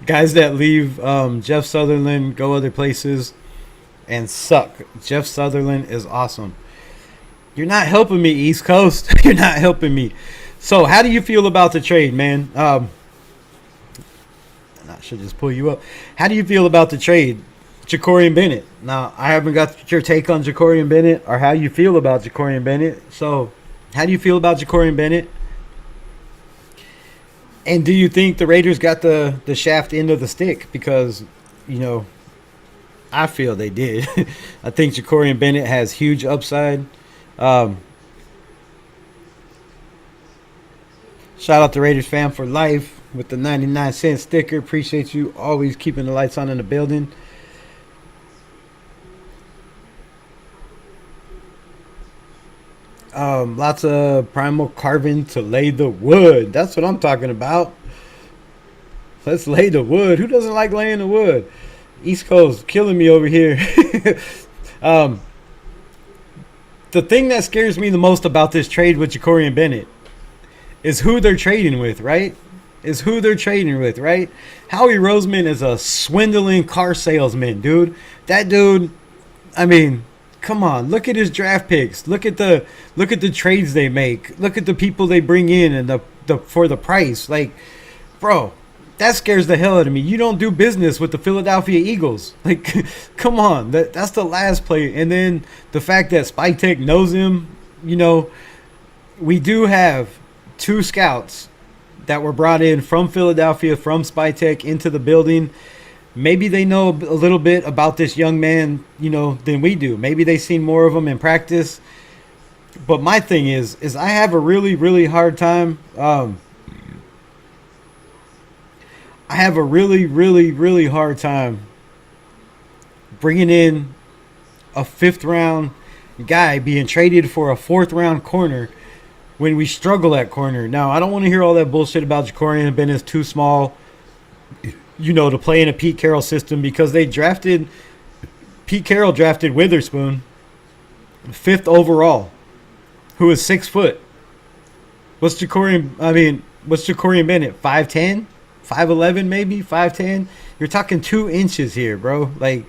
Guys that leave Jeff Sutherland, go other places, and suck. Jeff Sutherland is awesome. You're not helping me, East Coast. You're not helping me. So how do you feel about the trade, man? I should just pull you up. How do you feel about the trade? Jacorian Bennett. Now, I haven't got your take on Jacorian Bennett or how you feel about Jacorian Bennett. So, how do you feel about Jacorian Bennett? And do you think the Raiders got the shaft end of the stick? Because, I feel they did. I think Jacorian Bennett has huge upside. Shout out to Raiders fan for life with the 99-cent sticker. Appreciate you always keeping the lights on in the building. Lots of primal carving to lay the wood. That's what I'm talking about. Let's lay the wood. Who doesn't like laying the wood? East Coast killing me over here. The thing that scares me the most about this trade with Jacorian Bennett is who they're trading with, right? Howie Roseman is a swindling car salesman, dude. That dude, I mean, come on, look at his draft picks. Look at the trades they make. Look at the people they bring in and the for the price. Like, bro, that scares the hell out of me. You don't do business with the Philadelphia Eagles. Like, come on. That's the last play. And then the fact that Spike Tech knows him, you know, we do have 2 scouts that were brought in from Philadelphia, from Spike Tech into the building. Maybe they know a little bit about this young man, you know, than we do. Maybe they've seen more of him in practice. But my thing is I have a really, really hard time. I have a really, really, really hard time bringing in a 5th round guy being traded for a 4th round corner when we struggle at corner. Now, I don't want to hear all that bullshit about Jacorian Bennett's too small, you know, to play in a Pete Carroll system, because Pete Carroll drafted Witherspoon 5th overall, who is 6 foot. What's Jacorian Bennett? 5'10"? 5'11", maybe 5'10". You're talking 2 inches here, bro. Like,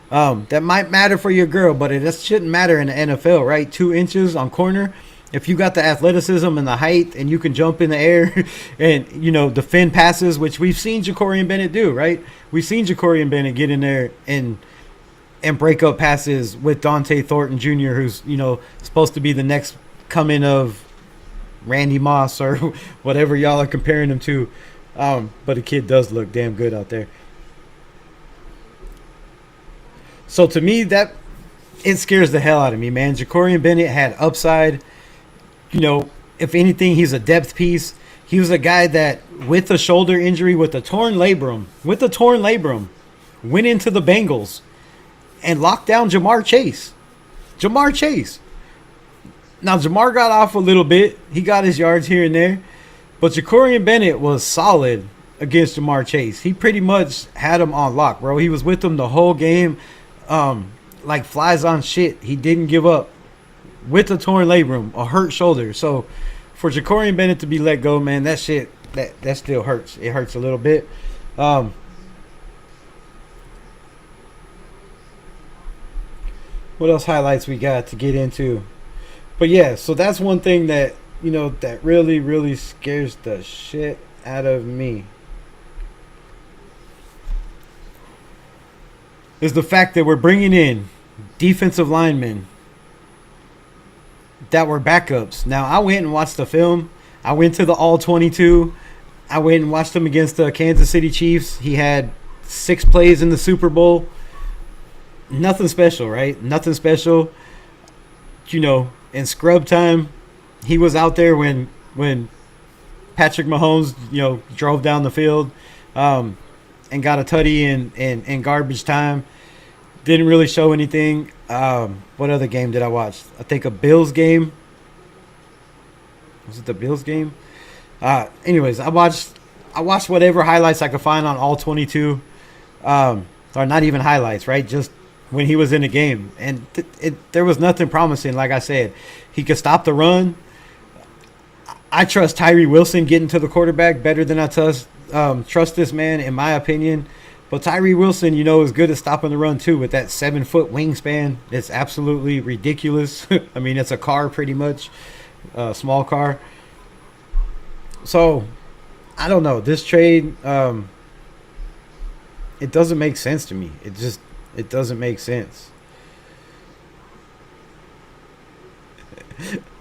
that might matter for your girl, but it just shouldn't matter in the NFL, right? 2 inches on corner. If you got the athleticism and the height, and you can jump in the air and, you know, defend passes, which we've seen Jacorian Bennett do, right? We've seen Jacorian Bennett get in there and break up passes with Dante Thornton Jr., who's, you know, supposed to be the next coming of Randy Moss or whatever y'all are comparing him to. But the kid does look damn good out there. So to me, that it scares the hell out of me, man. Jacorian Bennett had upside. You know, if anything, he's a depth piece. He was a guy that, with a shoulder injury, with a torn labrum, went into the Bengals and locked down Jamar Chase. Now, Jamar got off a little bit. He got his yards here and there. But Jacorian Bennett was solid against Jamar Chase. He pretty much had him on lock, bro. He was with him the whole game, like flies on shit. He didn't give up with a torn labrum, a hurt shoulder. So for Jacorian Bennett to be let go, man, that shit, that still hurts. It hurts a little bit. What else highlights we got to get into? But yeah, so that's one thing that, you know, that really, really scares the shit out of me, is the fact that we're bringing in defensive linemen that were backups. Now, I went and watched the film. I went to the All-22. I went and watched him against the Kansas City Chiefs. He had 6 plays in the Super Bowl. Nothing special, right? Nothing special. You know, in scrub time, he was out there when Patrick Mahomes, you know, drove down the field and got a tutty in garbage time. Didn't really show anything. What other game did I watch? I think a Bills game. Was it the Bills game? Anyways, I watched whatever highlights I could find on all 22. Or not even highlights, right? Just when he was in the game. And there was nothing promising, like I said. He could stop the run. I trust Tyree Wilson getting to the quarterback better than I trust this man, in my opinion. But Tyree Wilson, you know, is good at stopping the run, too, with that 7-foot wingspan. It's absolutely ridiculous. I mean, it's a car pretty much, a small car. So, I don't know. This trade, it doesn't make sense to me. It doesn't make sense.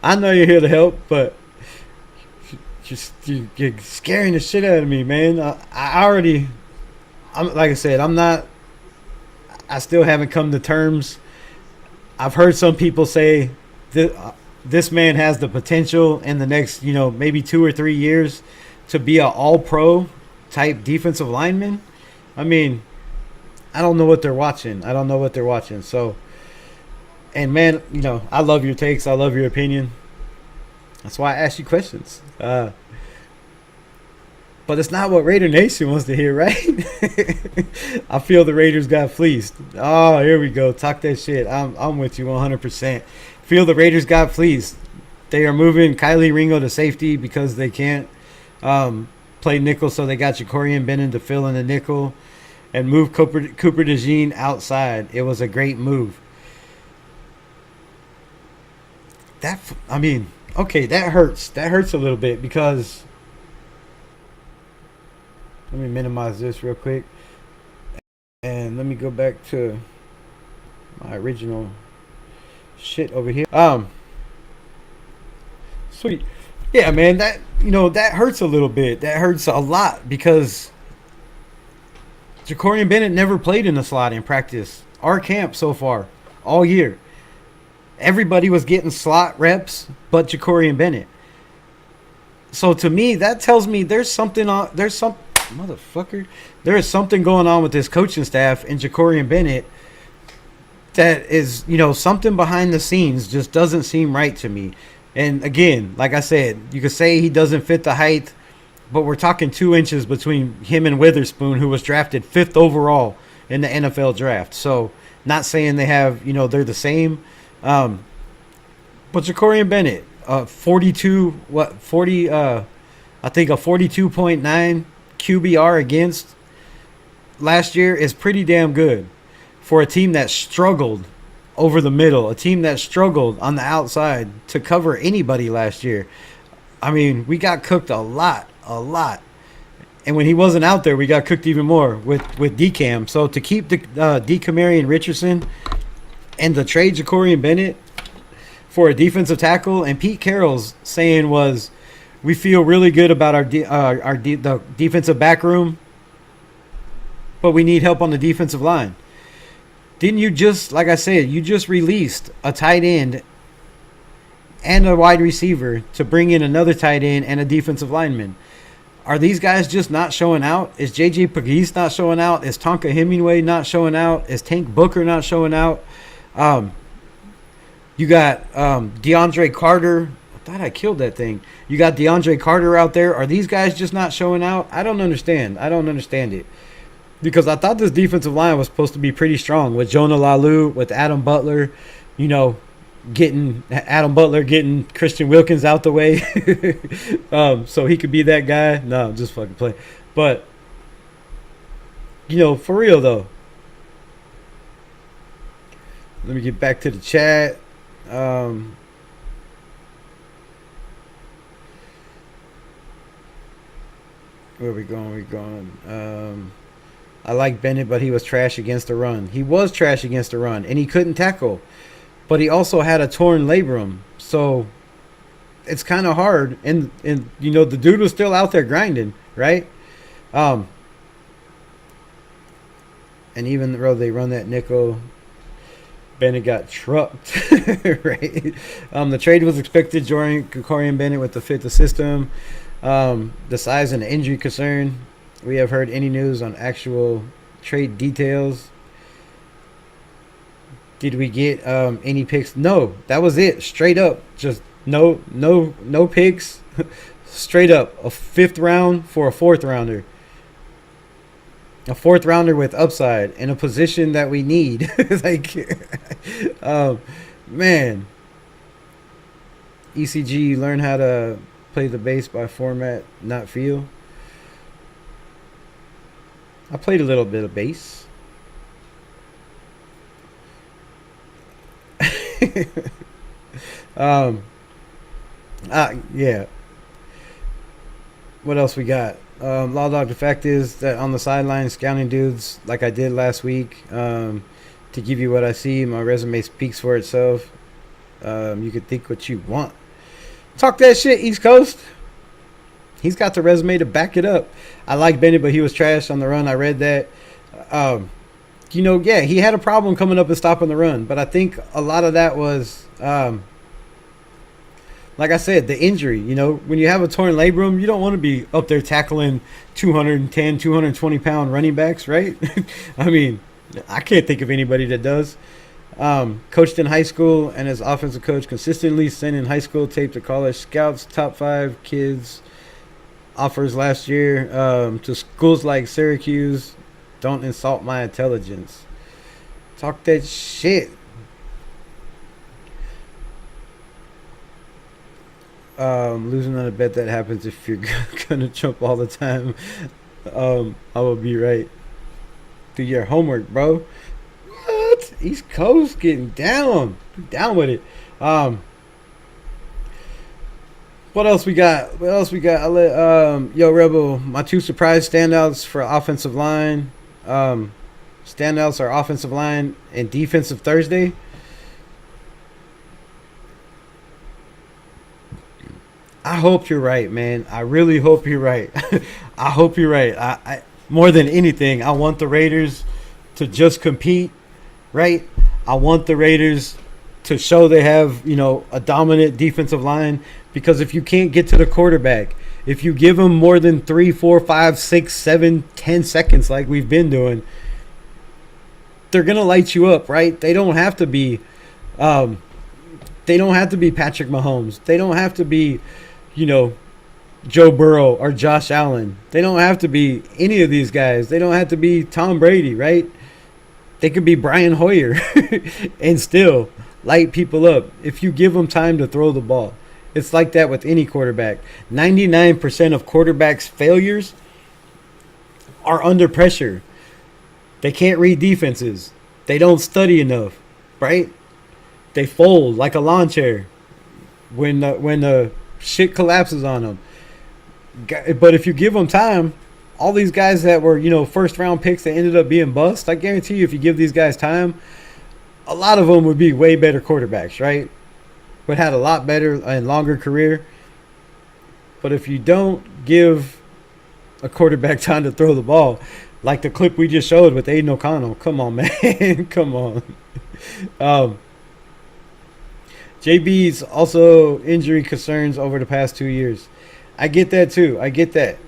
I know you're here to help, but you're scaring the shit out of me, man. I'm like I said, I still haven't come to terms. I've heard some people say that this man has the potential in the next, you know, maybe 2 or 3 years to be an all-pro type defensive lineman. I mean, I don't know what they're watching. So, and man, you know, I love your takes. I love your opinion. That's why I ask you questions. But it's not what Raider Nation wants to hear, right? I feel the Raiders got fleeced. Oh, here we go. Talk that shit. I'm with you 100%. Feel the Raiders got fleeced. They are moving Kylie Ringo to safety because they can't play nickel, so they got Jacorian Bennett to fill in the nickel and move Cooper DeJean outside. It was a great move. Okay, that hurts. That hurts a little bit because Let me minimize this real quick. And let me go back to my original shit over here. Sweet. Yeah, man, that, you know, that hurts a little bit. That hurts a lot because Jacorian Bennett never played in the slot in practice or camp so far all year. Everybody was getting slot reps but Jacorian Bennett. So to me, that tells me there's something going on with this coaching staff and Jacorian Bennett that is, you know, something behind the scenes just doesn't seem right to me. And again, like I said, you could say he doesn't fit the height, but we're talking 2 inches between him and Witherspoon, who was drafted 5th overall in the NFL draft. So not saying they have, you know, they're the same. But Jacorian Bennett, 42.9 QBR against last year is pretty damn good for a team that struggled over the middle, a team that struggled on the outside to cover anybody last year. I mean, we got cooked a lot. And when he wasn't out there, we got cooked even more with DCAM. So to keep DeCamarion Richardson and the trade Jacorian Bennett for a defensive tackle, and Pete Carroll's saying was, we feel really good about the defensive back room, but we need help on the defensive line. Didn't you just, like I said, you just released a tight end and a wide receiver to bring in another tight end and a defensive lineman? Are these guys just not showing out? Is J.J. Pegues not showing out? Is Tonka Hemingway not showing out? Is Tank Booker not showing out? You got DeAndre Carter. I thought I killed that thing. You got DeAndre Carter out there. Are these guys just not showing out? I don't understand. I don't understand it. Because I thought this defensive line was supposed to be pretty strong with Jonah Lalu, with Adam Butler, you know, getting Christian Wilkins out the way so he could be that guy. No, I'm just fucking playing. But, you know, for real, though. Let me get back to the chat. Where are we going? I like Bennett, but he was trash against the run. He was trash against the run, and he couldn't tackle. But he also had a torn labrum. So it's kind of hard. And you know, the dude was still out there grinding, right? And even though they run that nickel, Bennett got trucked, right? The trade was expected during Jacorian Bennett with the fit the system. The size and the injury concern. We have heard any news on actual trade details. Did we get any picks? No, that was it. Straight up, just no picks. Straight up, a 5th round for a 4th rounder. A 4th rounder with upside in a position that we need. Like, man. ECG, learn how to play the bass by format, not feel. I played a little bit of bass. Yeah. What else we got? Law Dog, the fact is that on the sideline scouting dudes like I did last week, to give you what I see, my resume speaks for itself. You can think what you want. Talk that shit, East Coast. He's got the resume to back it up. I like Bennett, but he was trash on the run. I read that. You know, yeah, he had a problem coming up and stopping the run. But I think a lot of that was, like I said, the injury. You know, when you have a torn labrum, you don't want to be up there tackling 210, 220-pound running backs, right? I mean, I can't think of anybody that does. Coached in high school and as offensive coach, consistently sending high school tape to college scouts, top 5 kids. Offers last year to schools like Syracuse. Don't insult my intelligence. Talk that shit. Losing on a bet, that happens if you're gonna jump all the time. I will be right. Do your homework, bro. What? East Coast getting down with it. What What else we got? I'll let, yo, Rebel, my two surprise standouts for offensive line. Standouts are offensive line and defensive Thursday. I hope you're right, man. I really hope you're right. I hope you're right. I more than anything, I want the Raiders to just compete, right? I want the Raiders to show they have, a dominant defensive line, because if you can't get to the quarterback, if you give them more than 3, 4, 5, 6, 7, 10 seconds like we've been doing, they're going to light you up, right? They don't have to be Patrick Mahomes. They don't have to be, Joe Burrow or Josh Allen. They don't have to be any of these guys. They don't have to be Tom Brady, right? They could be Brian Hoyer and still light people up if you give them time to throw the ball. It's like that with any quarterback. 99% of quarterbacks' failures are under pressure. They can't read defenses. They don't study enough, right? They fold like a lawn chair when the shit collapses on them. But if you give them time, all these guys that were, first round picks that ended up being bust, I guarantee you if you give these guys time, a lot of them would be way better quarterbacks, right? Would had a lot better and longer career. But if you don't give a quarterback time to throw the ball, like the clip we just showed with Aiden O'Connell, come on, man. Come on. JB's also injury concerns over the past 2 years. I get that too. I get that.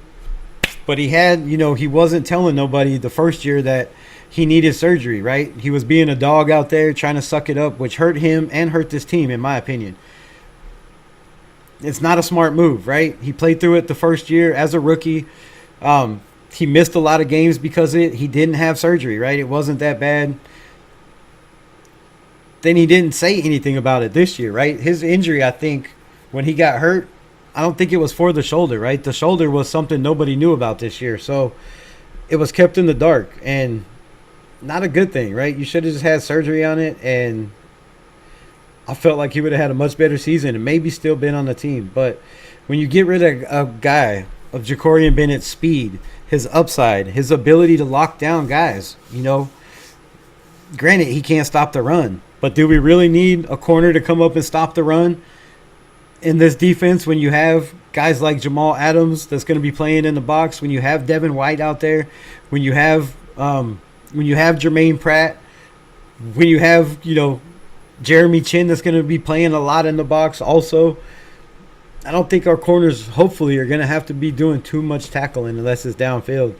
But he had, he wasn't telling nobody the first year that he needed surgery, right? He was being a dog out there trying to suck it up, which hurt him and hurt this team, in my opinion. It's not a smart move, right? He played through it the first year as a rookie. He missed a lot of games because he didn't have surgery, right? It wasn't that bad. Then he didn't say anything about it this year, right? His injury, I think, when he got hurt, I don't think it was for the shoulder, right? The shoulder was something nobody knew about this year. So it was kept in the dark, and not a good thing, right? You should have just had surgery on it, and I felt like he would have had a much better season and maybe still been on the team. But when you get rid of a guy of Jacorian Bennett's speed, his upside, his ability to lock down guys, granted, he can't stop the run. But do we really need a corner to come up and stop the run in this defense when you have guys like Jamal Adams that's going to be playing in the box, when you have Devin White out there, when you have Jermaine Pratt, when you have, Jeremy Chin that's going to be playing a lot in the box also? I don't think our corners, hopefully, are going to have to be doing too much tackling unless it's downfield.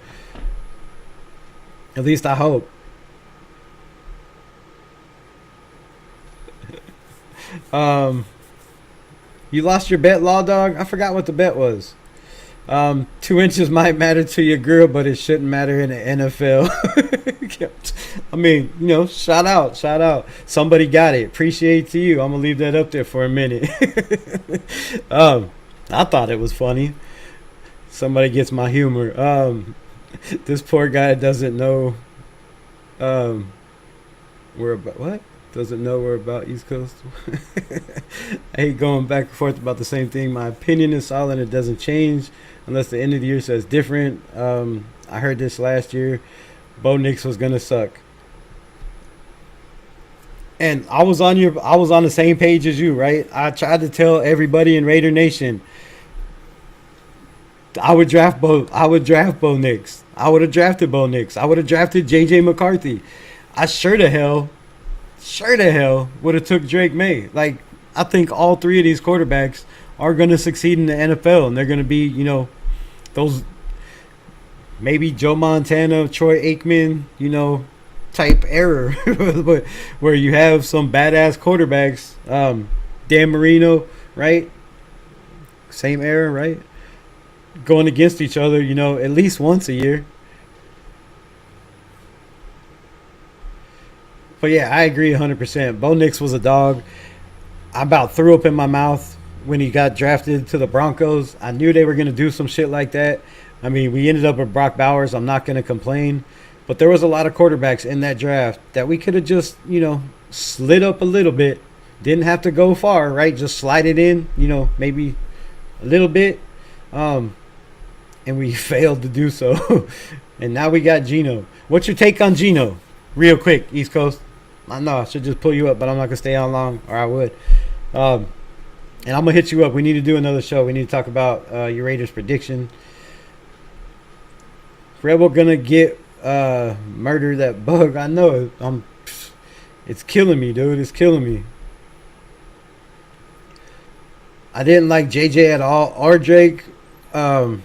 At least I hope. You lost your bet, Law Dog? I forgot what the bet was. 2 inches might matter to your girl, but it shouldn't matter in the NFL. I mean, shout out. Somebody got it. Appreciate to you. I'm going to leave that up there for a minute. I thought it was funny. Somebody gets my humor. This poor guy doesn't know doesn't know we're about East Coast. I hate going back and forth about the same thing. My opinion is solid. It doesn't change unless the end of the year says different. I heard this last year. Bo Nix was gonna suck, and I was on the same page as you, right? I tried to tell everybody in Raider Nation I would draft Bo Nix. I would have drafted Bo Nix. I would have drafted JJ McCarthy. I sure the hell would have took Drake May. Like, I think all three of these quarterbacks are going to succeed in the NFL, and they're going to be, those maybe Joe Montana, Troy Aikman, type error, but where you have some badass quarterbacks, Dan Marino, right? Same era, right? Going against each other, at least once a year. But yeah, I agree 100%. Bo Nix was a dog. I about threw up in my mouth when he got drafted to the Broncos. I knew they were going to do some shit like that. I mean, we ended up with Brock Bowers. I'm not going to complain. But there was a lot of quarterbacks in that draft that we could have just, slid up a little bit. Didn't have to go far, right? Just slide it in, maybe a little bit, and we failed to do so. And now we got Gino. What's your take on Gino? Real quick, East Coast. I know I should just pull you up, but I'm not gonna stay on long, or I would. And I'm gonna hit you up. We need to do another show. We need to talk about your Raiders prediction. Rebel gonna get murder that bug. I know. It's killing me, dude. It's killing me. I didn't like JJ at all, or Drake. Bo,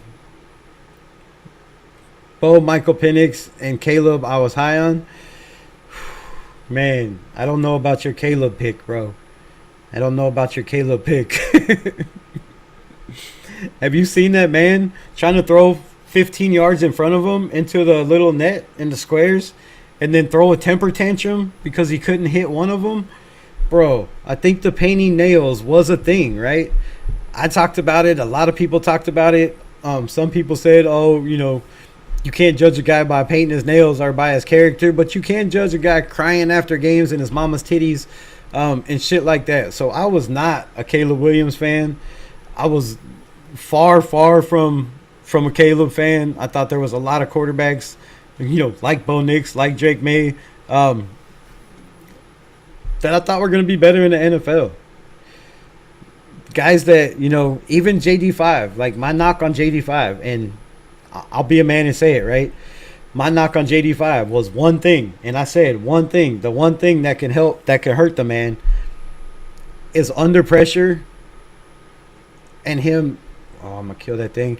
Michael Penix, and Caleb I was high on. Man, I don't know about your Caleb pick, bro. I don't know about your Caleb pick. Have you seen that man trying to throw 15 yards in front of him into the little net in the squares and then throw a temper tantrum because he couldn't hit one of them? Bro, I think the painting nails was a thing, right? I talked about it. A lot of people talked about it. Some people said, oh, you know, you can't judge a guy by painting his nails or by his character, but you can judge a guy crying after games in his mama's titties and shit like that. So I was not a Caleb Williams fan. I was far from a Caleb fan. I thought there was a lot of quarterbacks, you know, like Bo Nix, like Drake May, that I thought were going to be better in the NFL. Guys that, you know, even JD5, like my knock on JD5, and I'll be a man and say it, right? My knock on JD5 was one thing, and I said one thing. The one thing that can help, that can hurt the man, is under pressure and him, oh, I'm going to kill that thing,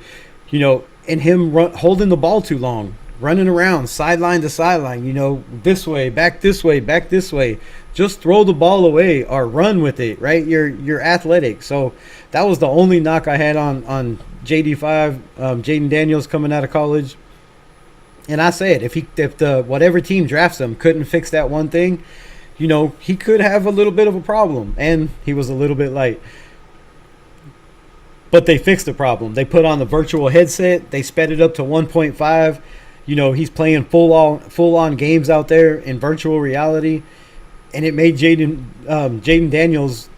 you know, and him holding the ball too long, running around sideline to sideline, you know, this way, back this way, back this way. Just throw the ball away or run with it, right? You're athletic. So that was the only knock I had on JD5, Jaden Daniels coming out of college. And I said, if the whatever team drafts him couldn't fix that one thing, you know, he could have a little bit of a problem. And he was a little bit light. But they fixed the problem. They put on the virtual headset. They sped it up to 1.5. You know, he's playing full on games out there in virtual reality. And it made Jaden Daniels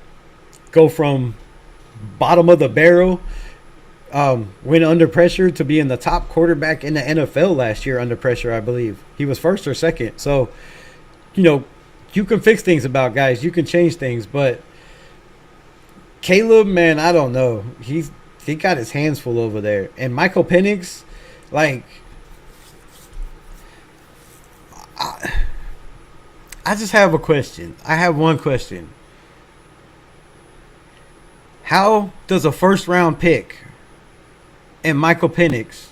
go from bottom of the barrel when under pressure to being the top quarterback in the NFL last year under pressure, I believe. He was first or second. So, you know, you can fix things about guys. You can change things. But Caleb, man, I don't know. He got his hands full over there. And Michael Penix, like, I just have a question. I have one question. How does a first-round pick and Michael Penix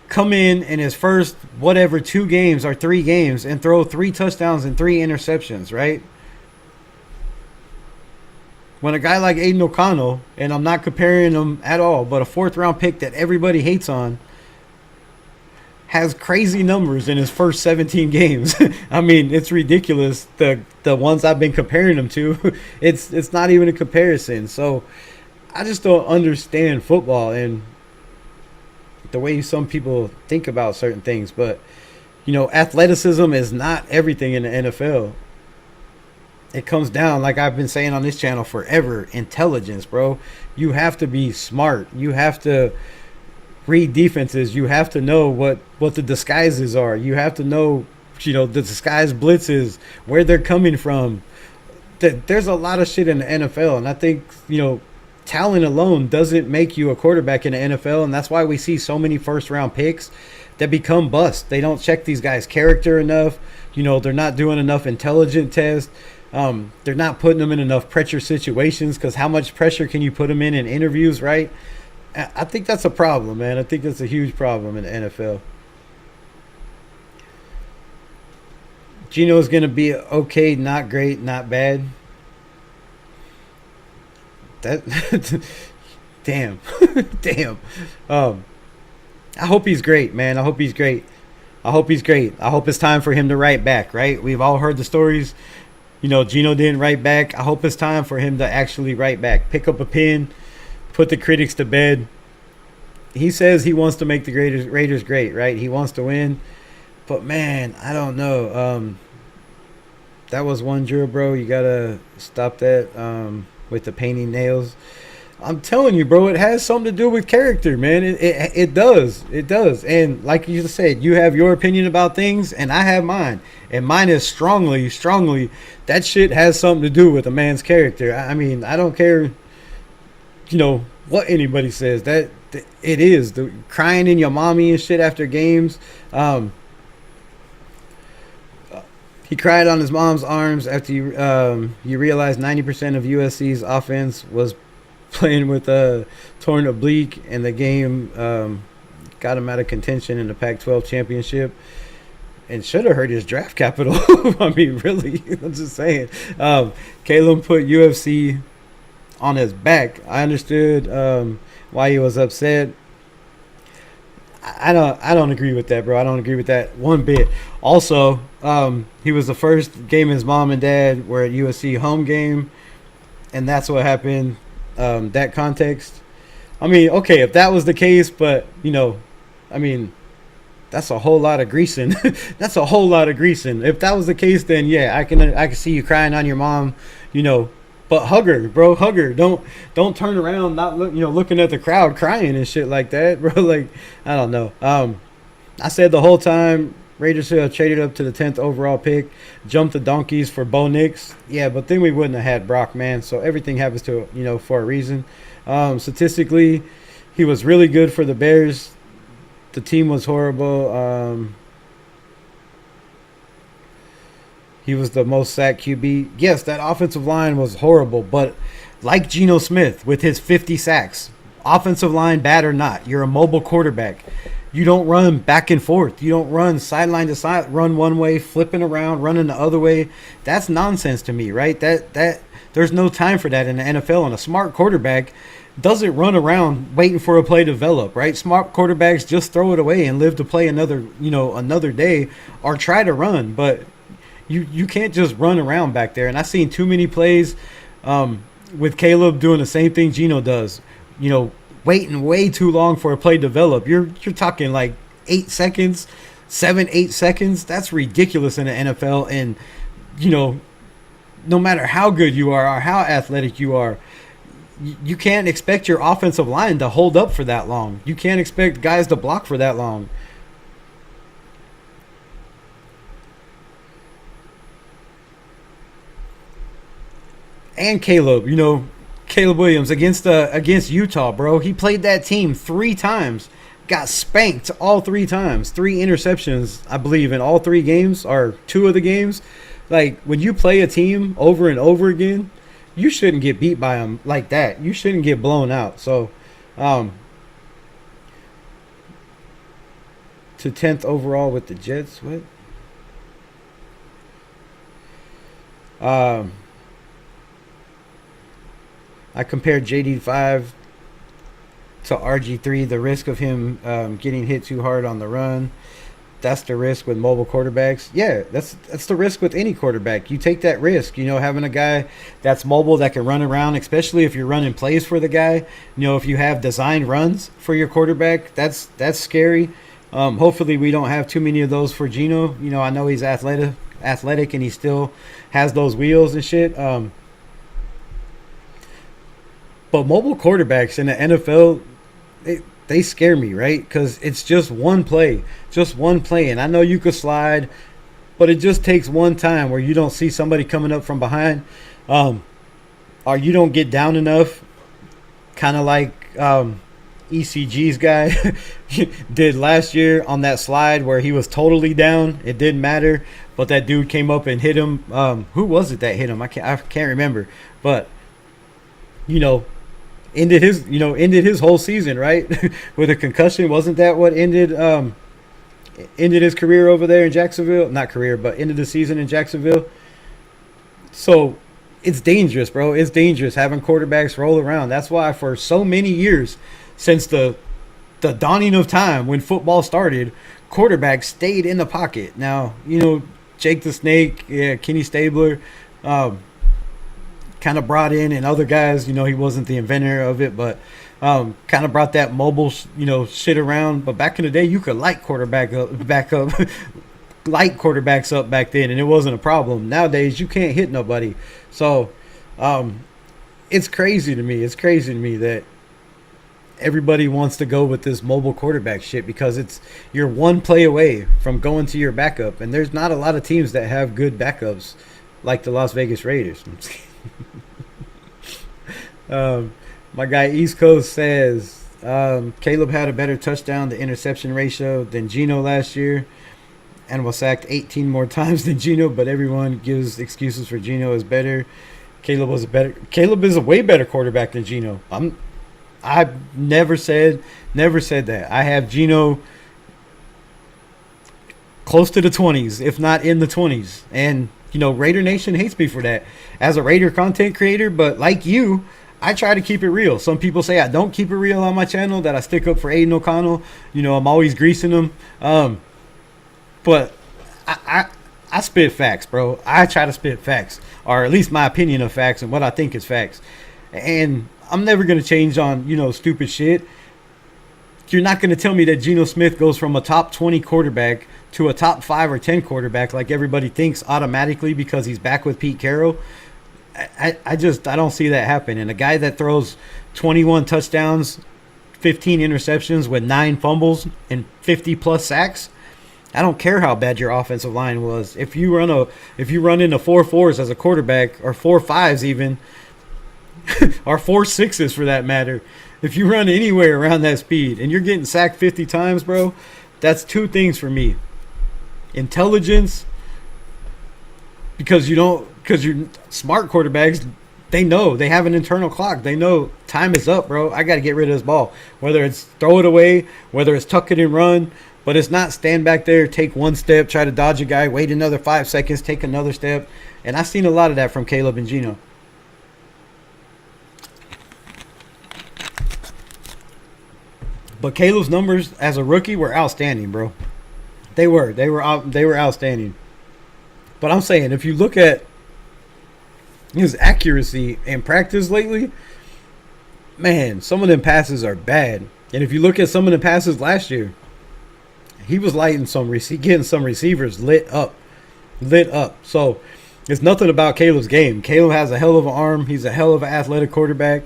come in his first, whatever, 2 games or 3 games and throw 3 touchdowns and 3 interceptions, right? When a guy like Aiden O'Connell, and I'm not comparing him at all, but a 4th-round pick that everybody hates on, has crazy numbers in his first 17 games. I mean, it's ridiculous. The ones I've been comparing him to, it's not even a comparison. So I just don't understand football and the way some people think about certain things. But, you know, athleticism is not everything in the NFL. It comes down, like I've been saying on this channel forever, intelligence, bro. You have to be smart. You have to read defenses. You have to know what the disguises are. You have to know, you know, the disguise blitzes, where they're coming from. There's a lot of shit in the NFL, and I think, you know, talent alone doesn't make you a quarterback in the NFL, and that's why we see so many first-round picks that become busts. They don't check these guys' character enough. You know, they're not doing enough intelligent tests. They're not putting them in enough pressure situations, because how much pressure can you put them in interviews, right? I think that's a problem, man. I think that's a huge problem in the NFL. Gino is going to be okay, not great, not bad. That damn. Damn. I hope he's great, man. I hope he's great. I hope he's great. I hope it's time for him to write back, right? We've all heard the stories. You know, Gino didn't write back. I hope it's time for him to actually write back. Pick up a pen. Put the critics to bed. He says he wants to make the Raiders great, right? He wants to win. But, man, I don't know. That was one drill, bro. You got to stop that with the painting nails. I'm telling you, bro, it has something to do with character, man. It does. It does. And like you just said, you have your opinion about things, and I have mine. And mine is strongly, that shit has something to do with a man's character. I mean, I don't care, what anybody says. That it is. The crying in your mommy and shit after games. He cried on his mom's arms after you realized 90% of USC's offense was playing with a torn oblique, and the game got him out of contention in the Pac-12 championship, and should have hurt his draft capital. I mean, really, I'm just saying. Caleb put UFC on his back. I understood why he was upset. I don't agree with that, bro. I don't agree with that one bit. Also, he was the first game his mom and dad were at USC home game, and that's what happened. That context. I mean, okay, if that was the case, but I mean, that's a whole lot of greasing. That's a whole lot of greasing. If that was the case, then yeah, I can see you crying on your mom, but hug her, bro, hug her. Don't turn around, not looking at the crowd crying and shit like that, bro. Like, I don't know. I said the whole time Raiders traded up to the 10th overall pick, jumped the donkeys for Bo Nix. Yeah, but then we wouldn't have had Brock, man. So everything happens to for a reason. Statistically, he was really good for the Bears. The team was horrible. He was the most sacked QB. Yes, that offensive line was horrible, but like Geno Smith with his 50 sacks, offensive line bad or not, you're a mobile quarterback. You don't run back and forth. You don't run sideline to side, run one way, flipping around, running the other way. That's nonsense to me, right? That there's no time for that in the NFL. And a smart quarterback doesn't run around waiting for a play to develop, right? Smart quarterbacks just throw it away and live to play another day, or try to run. But you can't just run around back there. And I've seen too many plays with Caleb doing the same thing Geno does. Waiting way too long for a play to develop. You're talking like 8 seconds, 7-8 seconds. That's ridiculous in the NFL. And no matter how good you are or how athletic you are, you can't expect your offensive line to hold up for that long. You can't expect guys to block for that long. And Caleb, Caleb Williams against Utah, bro. He played that team 3 times. Got spanked all 3 times. 3 interceptions, I believe, in all 3 games, or 2 of the games. Like, when you play a team over and over again, you shouldn't get beat by them like that. You shouldn't get blown out. So, to 10th overall with the Jets. What? I compared JD5 to RG3, the risk of him getting hit too hard on the run. That's the risk with mobile quarterbacks. Yeah, that's the risk with any quarterback. You take that risk, having a guy that's mobile that can run around, especially if you're running plays for the guy. If you have designed runs for your quarterback, that's scary. Hopefully we don't have too many of those for Geno. I know he's athletic and he still has those wheels and shit. But mobile quarterbacks in the NFL, they scare me, right? Because it's just one play. And I know you could slide, but it just takes one time where you don't see somebody coming up from behind, or you don't get down enough, kind of like ECG's guy did last year on that slide where he was totally down. It didn't matter, but that dude came up and hit him. Who was it that hit him? I can't remember, but ended his whole season, right? With a concussion. Wasn't that what ended his career over there in Jacksonville? Not career, but ended the season in Jacksonville. So it's dangerous, bro. It's dangerous having quarterbacks roll around. That's why for so many years, since the dawning of time when football started, quarterbacks stayed in the pocket. Now, Jake the Snake, Kenny Stabler, kind of brought in, and other guys, he wasn't the inventor of it, but kind of brought that mobile, shit around. But back in the day, you could light quarterbacks up back then, and it wasn't a problem. Nowadays, you can't hit nobody. So it's crazy to me. It's crazy to me that everybody wants to go with this mobile quarterback shit because you're one play away from going to your backup, and there's not a lot of teams that have good backups like the Las Vegas Raiders. My guy East Coast says Caleb had a better touchdown to interception ratio than Geno last year and was sacked 18 more times than Geno, but everyone gives excuses for Geno is better. Caleb is a way better quarterback than Geno. I've never said that. I have Geno close to the 20s, if not in the 20s. And, Raider Nation hates me for that as a Raider content creator. But like you, I try to keep it real. Some people say I don't keep it real on my channel, that I stick up for Aiden O'Connell. I'm always greasing them. But I spit facts, bro. I try to spit facts, or at least my opinion of facts and what I think is facts. And I'm never going to change on, stupid shit. You're not going to tell me that Geno Smith goes from a top 20 quarterback to a top 5 or 10 quarterback like everybody thinks automatically because he's back with Pete Carroll. I don't see that happen. And a guy that throws 21 touchdowns, 15 interceptions with 9 fumbles and 50 plus sacks, I don't care how bad your offensive line was. If you run into 4.4s as a quarterback, or 4.5s even, or 4.6s for that matter, if you run anywhere around that speed and you're getting sacked 50 times, bro, that's two things for me. Intelligence, because you're smart quarterbacks, they know, they have an internal clock. They know time is up, bro. I got to get rid of this ball. Whether it's throw it away, whether it's tuck it and run, but it's not stand back there, take one step, try to dodge a guy, wait another 5 seconds, take another step. And I've seen a lot of that from Caleb and Geno. But Caleb's numbers as a rookie were outstanding, bro. They were outstanding. But I'm saying, if you look at his accuracy in practice lately, man, some of them passes are bad. And if you look at some of the passes last year, he was getting some receivers lit up. So it's nothing about Caleb's game. Caleb has a hell of an arm. He's a hell of an athletic quarterback.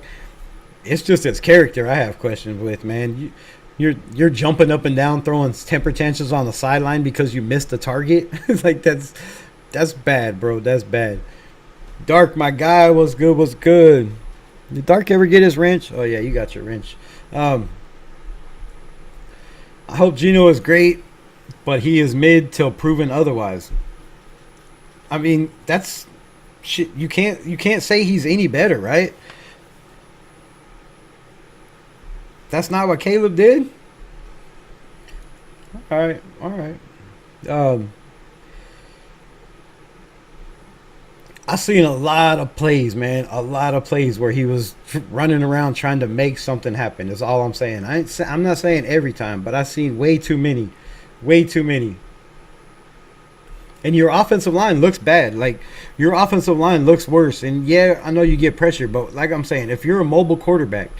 It's just his character I have questions with, man. You're jumping up and down, throwing temper tantrums on the sideline because you missed the target. Like that's bad, bro. That's bad. Dark, my guy, what's good? Did Dark ever get his wrench? Oh yeah, you got your wrench. I hope Geno is great, but he is mid till proven otherwise. I mean, that's shit. You can't say he's any better, right? That's not what Caleb did? All right. I've seen a lot of plays, man. A lot of plays where he was running around trying to make something happen. That's all I'm saying. I'm not saying every time, but I've seen way too many. Way too many. And your offensive line looks bad. Like, your offensive line looks worse. And, yeah, I know you get pressure, but like I'm saying, if you're a mobile quarterback,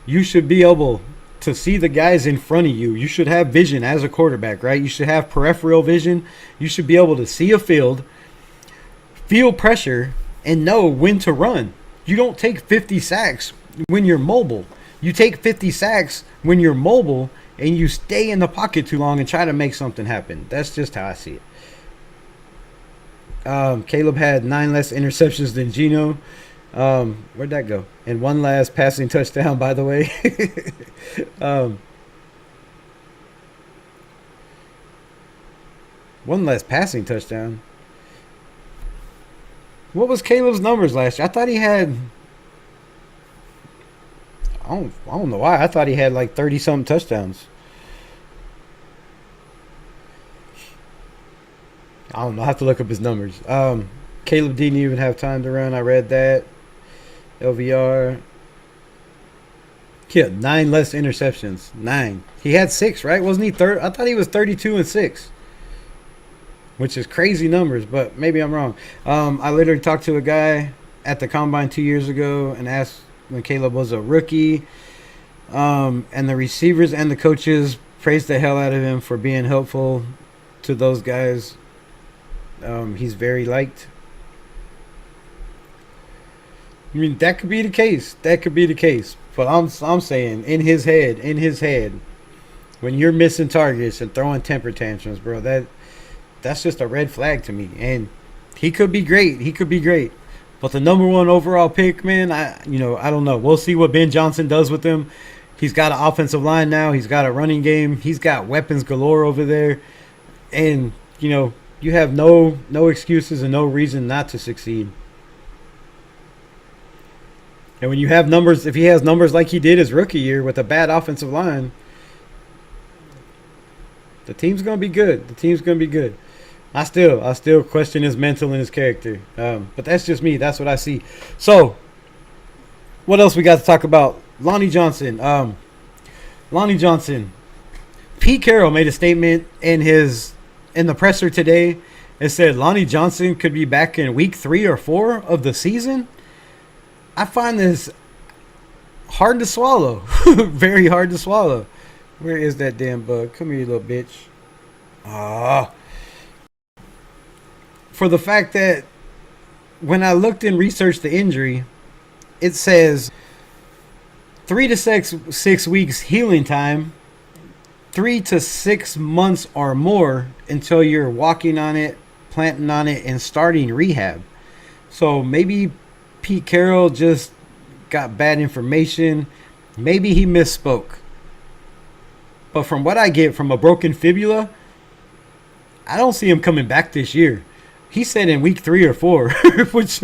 you should be able to see the guys in front of you. You should have vision as a quarterback, right? You should have peripheral vision. You should be able to see a field, feel pressure, and know when to run. You don't take 50 sacks when you're mobile. You take 50 sacks when you're mobile and you stay in the pocket too long and try to make something happen. That's just how I see it. Caleb had 9 less interceptions than Geno. Where'd that go? And 1 last passing touchdown, by the way. One less passing touchdown. What was Caleb's numbers last year? I thought he had... I don't know why. I thought he had like 30-something touchdowns. I don't know. I have to look up his numbers. Caleb didn't even have time to run. I read that. LVR. He had 9 less interceptions. 9. He had 6, right? Wasn't he third? I thought he was 32 and 6. Which is crazy numbers, but maybe I'm wrong. I literally talked to a guy at the Combine 2 years ago and asked when Caleb was a rookie. And the receivers and the coaches praised the hell out of him for being helpful to those guys. He's very liked. I mean, that could be the case. That could be the case. But I'm saying in his head, when you're missing targets and throwing temper tantrums, bro, that's just a red flag to me. And he could be great. He could be great. But the #1 overall pick, man, I don't know. We'll see what Ben Johnson does with him. He's got an offensive line now. He's got a running game. He's got weapons galore over there. And, you have no excuses and no reason not to succeed. And when you have numbers, if he has numbers like he did his rookie year with a bad offensive line, the team's going to be good. The team's going to be good. I still question his mental and his character. But that's just me. That's what I see. So, what else we got to talk about? Lonnie Johnson. Pete Carroll made a statement in the presser today. It said Lonnie Johnson could be back in week 3 or 4 of the season. I find this hard to swallow. Very hard to swallow. Where is that damn bug? Come here, you little bitch. For the fact that when I looked and researched the injury, it says 3 to 6 weeks healing time, 3 to 6 months or more until you're walking on it, planting on it, and starting rehab. So maybe Pete Carroll just got bad information. Maybe he misspoke. But from what I get from a broken fibula, I don't see him coming back this year. He said in week 3 or 4, which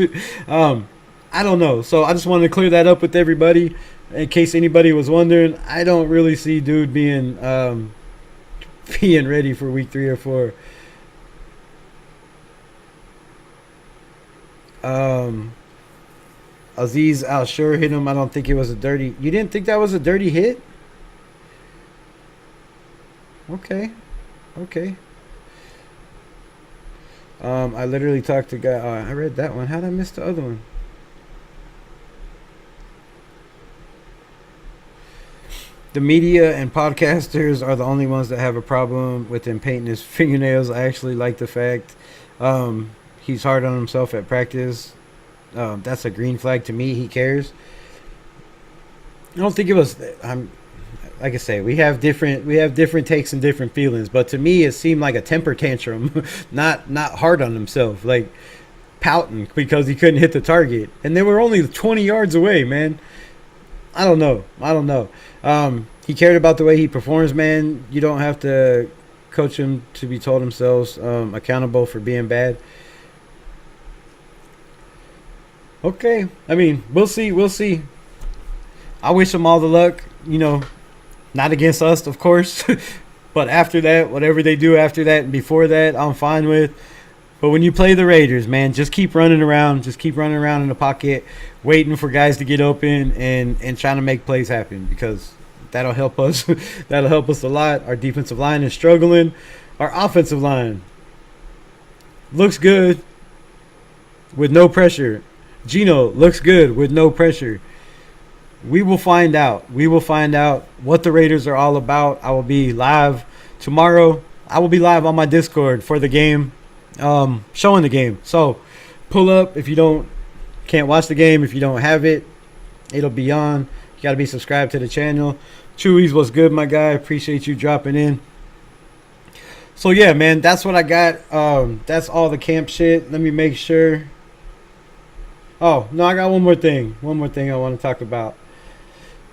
I don't know. So I just wanted to clear that up with everybody in case anybody was wondering. I don't really see dude being ready for week 3 or 4. Aziz Al-Shur hit him. I don't think it was a dirty. You didn't think that was a dirty hit? Okay. I literally talked to guy. I read that one. How'd I miss the other one? The media and podcasters are the only ones that have a problem with him painting his fingernails. I actually like the fact he's hard on himself at practice. That's a green flag to me. He cares. I don't think it was. Like I say, we have different takes and different feelings. But to me, it seemed like a temper tantrum, not hard on himself, like pouting because he couldn't hit the target, and they were only 20 yards away, man. I don't know. He cared about the way he performs, man. You don't have to coach him to be told themselves accountable for being bad. Okay, I mean, we'll see. I wish him all the luck. Not against us, of course. But after that, whatever they do after that and before that, I'm fine with. But when you play the Raiders, man, just keep running around. Just keep running around in the pocket, waiting for guys to get open and trying to make plays happen, because that'll help us. That'll help us a lot. Our defensive line is struggling. Our offensive line looks good with no pressure. Gino looks good with no pressure. We will find out. We will find out what the Raiders are all about. I will be live tomorrow. I will be live on my Discord for the game, showing the game. So pull up if you can't watch the game. If you don't have it, it'll be on. You got to be subscribed to the channel. Chewy's, what's good, my guy? Appreciate you dropping in. So yeah, man, that's what I got. That's all the camp shit. Let me make sure. Oh, no, I got one more thing. One more thing I want to talk about.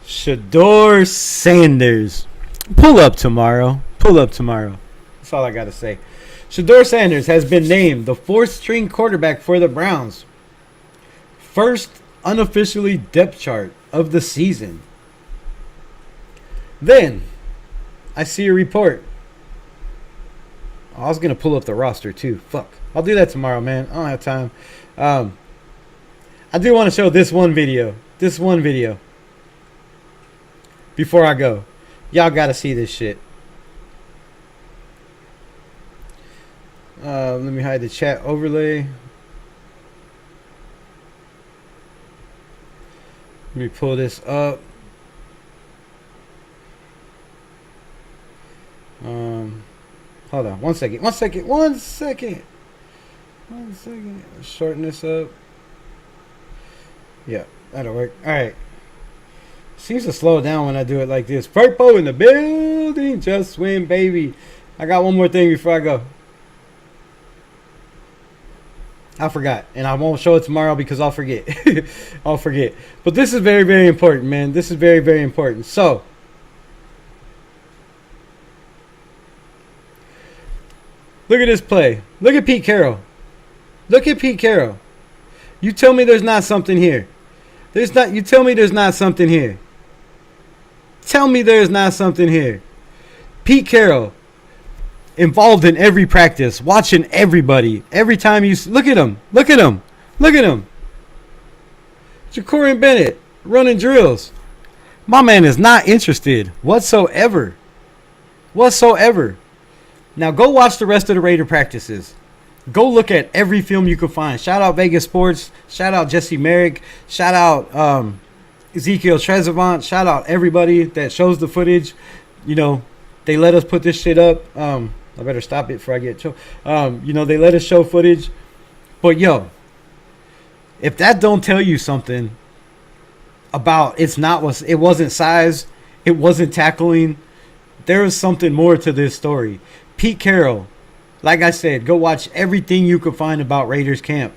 Shedeur Sanders. Pull up tomorrow. That's all I got to say. Shedeur Sanders has been named the 4th-string quarterback for the Browns. First unofficially depth chart of the season. Then, I see a report. Oh, I was going to pull up the roster too. Fuck. I'll do that tomorrow, man. I don't have time. I do want to show this one video. Before I go. Y'all got to see this shit. Let me hide the chat overlay. Let me pull this up. Hold on. One second. Shorten this up. Yeah, that'll work. All right. Seems to slow down when I do it like this. Purple in the building. Just win, baby. I got one more thing before I go. I forgot. And I won't show it tomorrow because I'll forget. I'll forget. But this is very, very important, man. This is very, very important. So, look at this play. Look at Pete Carroll. Look at Pete Carroll. You tell me there's not something here. There's not. You tell me there's not something here. Tell me there's not something here. Pete Carroll, involved in every practice, watching everybody. Every time you look at him, look at him, look at him. Jacorian Bennett running drills. My man is not interested whatsoever. Whatsoever. Now go watch the rest of the Raider practices. Go look at every film you can find. Shout out Vegas Sports. Shout out Jesse Merrick. Shout out Ezekiel Trezevant. Shout out everybody that shows the footage. You know, they let us put this shit up. I better stop it before I get choked. You know, they let us show footage. But, yo, if that don't tell you something about it wasn't size, it wasn't tackling, there is something more to this story. Pete Carroll, like I said, go watch everything you can find about Raiders camp.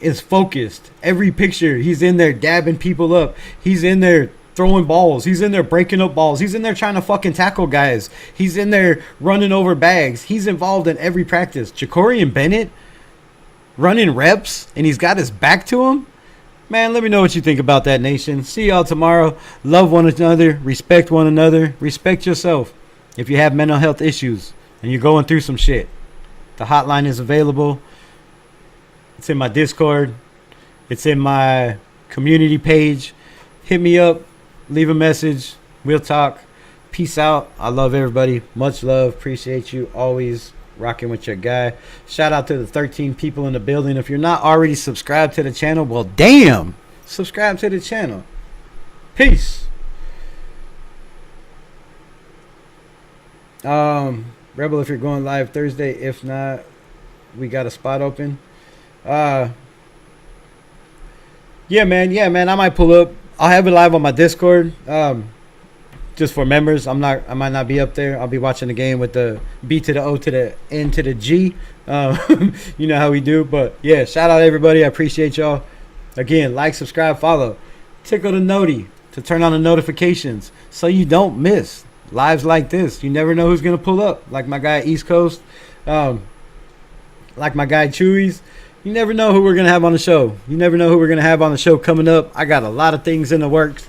Is focused. Every picture, he's in there dabbing people up. He's in there throwing balls. He's in there breaking up balls. He's in there trying to fucking tackle guys. He's in there running over bags. He's involved in every practice. Jacorian Bennett running reps, and he's got his back to him. Man, let me know what you think about that, nation. See y'all tomorrow. Love one another. Respect one another. Respect yourself. If you have mental health issues and you're going through some shit, the hotline is available. It's in my Discord. It's in my community page. Hit me up. Leave a message. We'll talk. Peace out. I love everybody. Much love. Appreciate you. Always rocking with your guy. Shout out to the 13 people in the building. If you're not already subscribed to the channel, well, damn. Subscribe to the channel. Peace. Rebel, if you're going live Thursday. If not, we got a spot open. Yeah, man, I might pull up. I'll have it live on my Discord, just for members. I might not be up there. I'll be watching the game with the B to the O to the N to the G. You know how we do. But yeah, shout out everybody. I appreciate y'all. Again, like, subscribe, follow. Tickle the NOTI to turn on the notifications so you don't miss lives like this. You never know who's gonna pull up. Like my guy East Coast, like my guy Chewy's. You never know who we're going to have on the show. You never know who we're going to have on the show coming up. I got a lot of things in the works.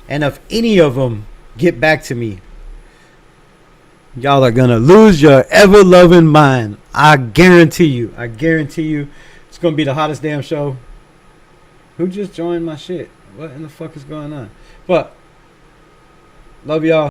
And if any of them get back to me, y'all are going to lose your ever-loving mind. I guarantee you. I guarantee you. It's going to be the hottest damn show. Who just joined my shit? What in the fuck is going on? But, love y'all.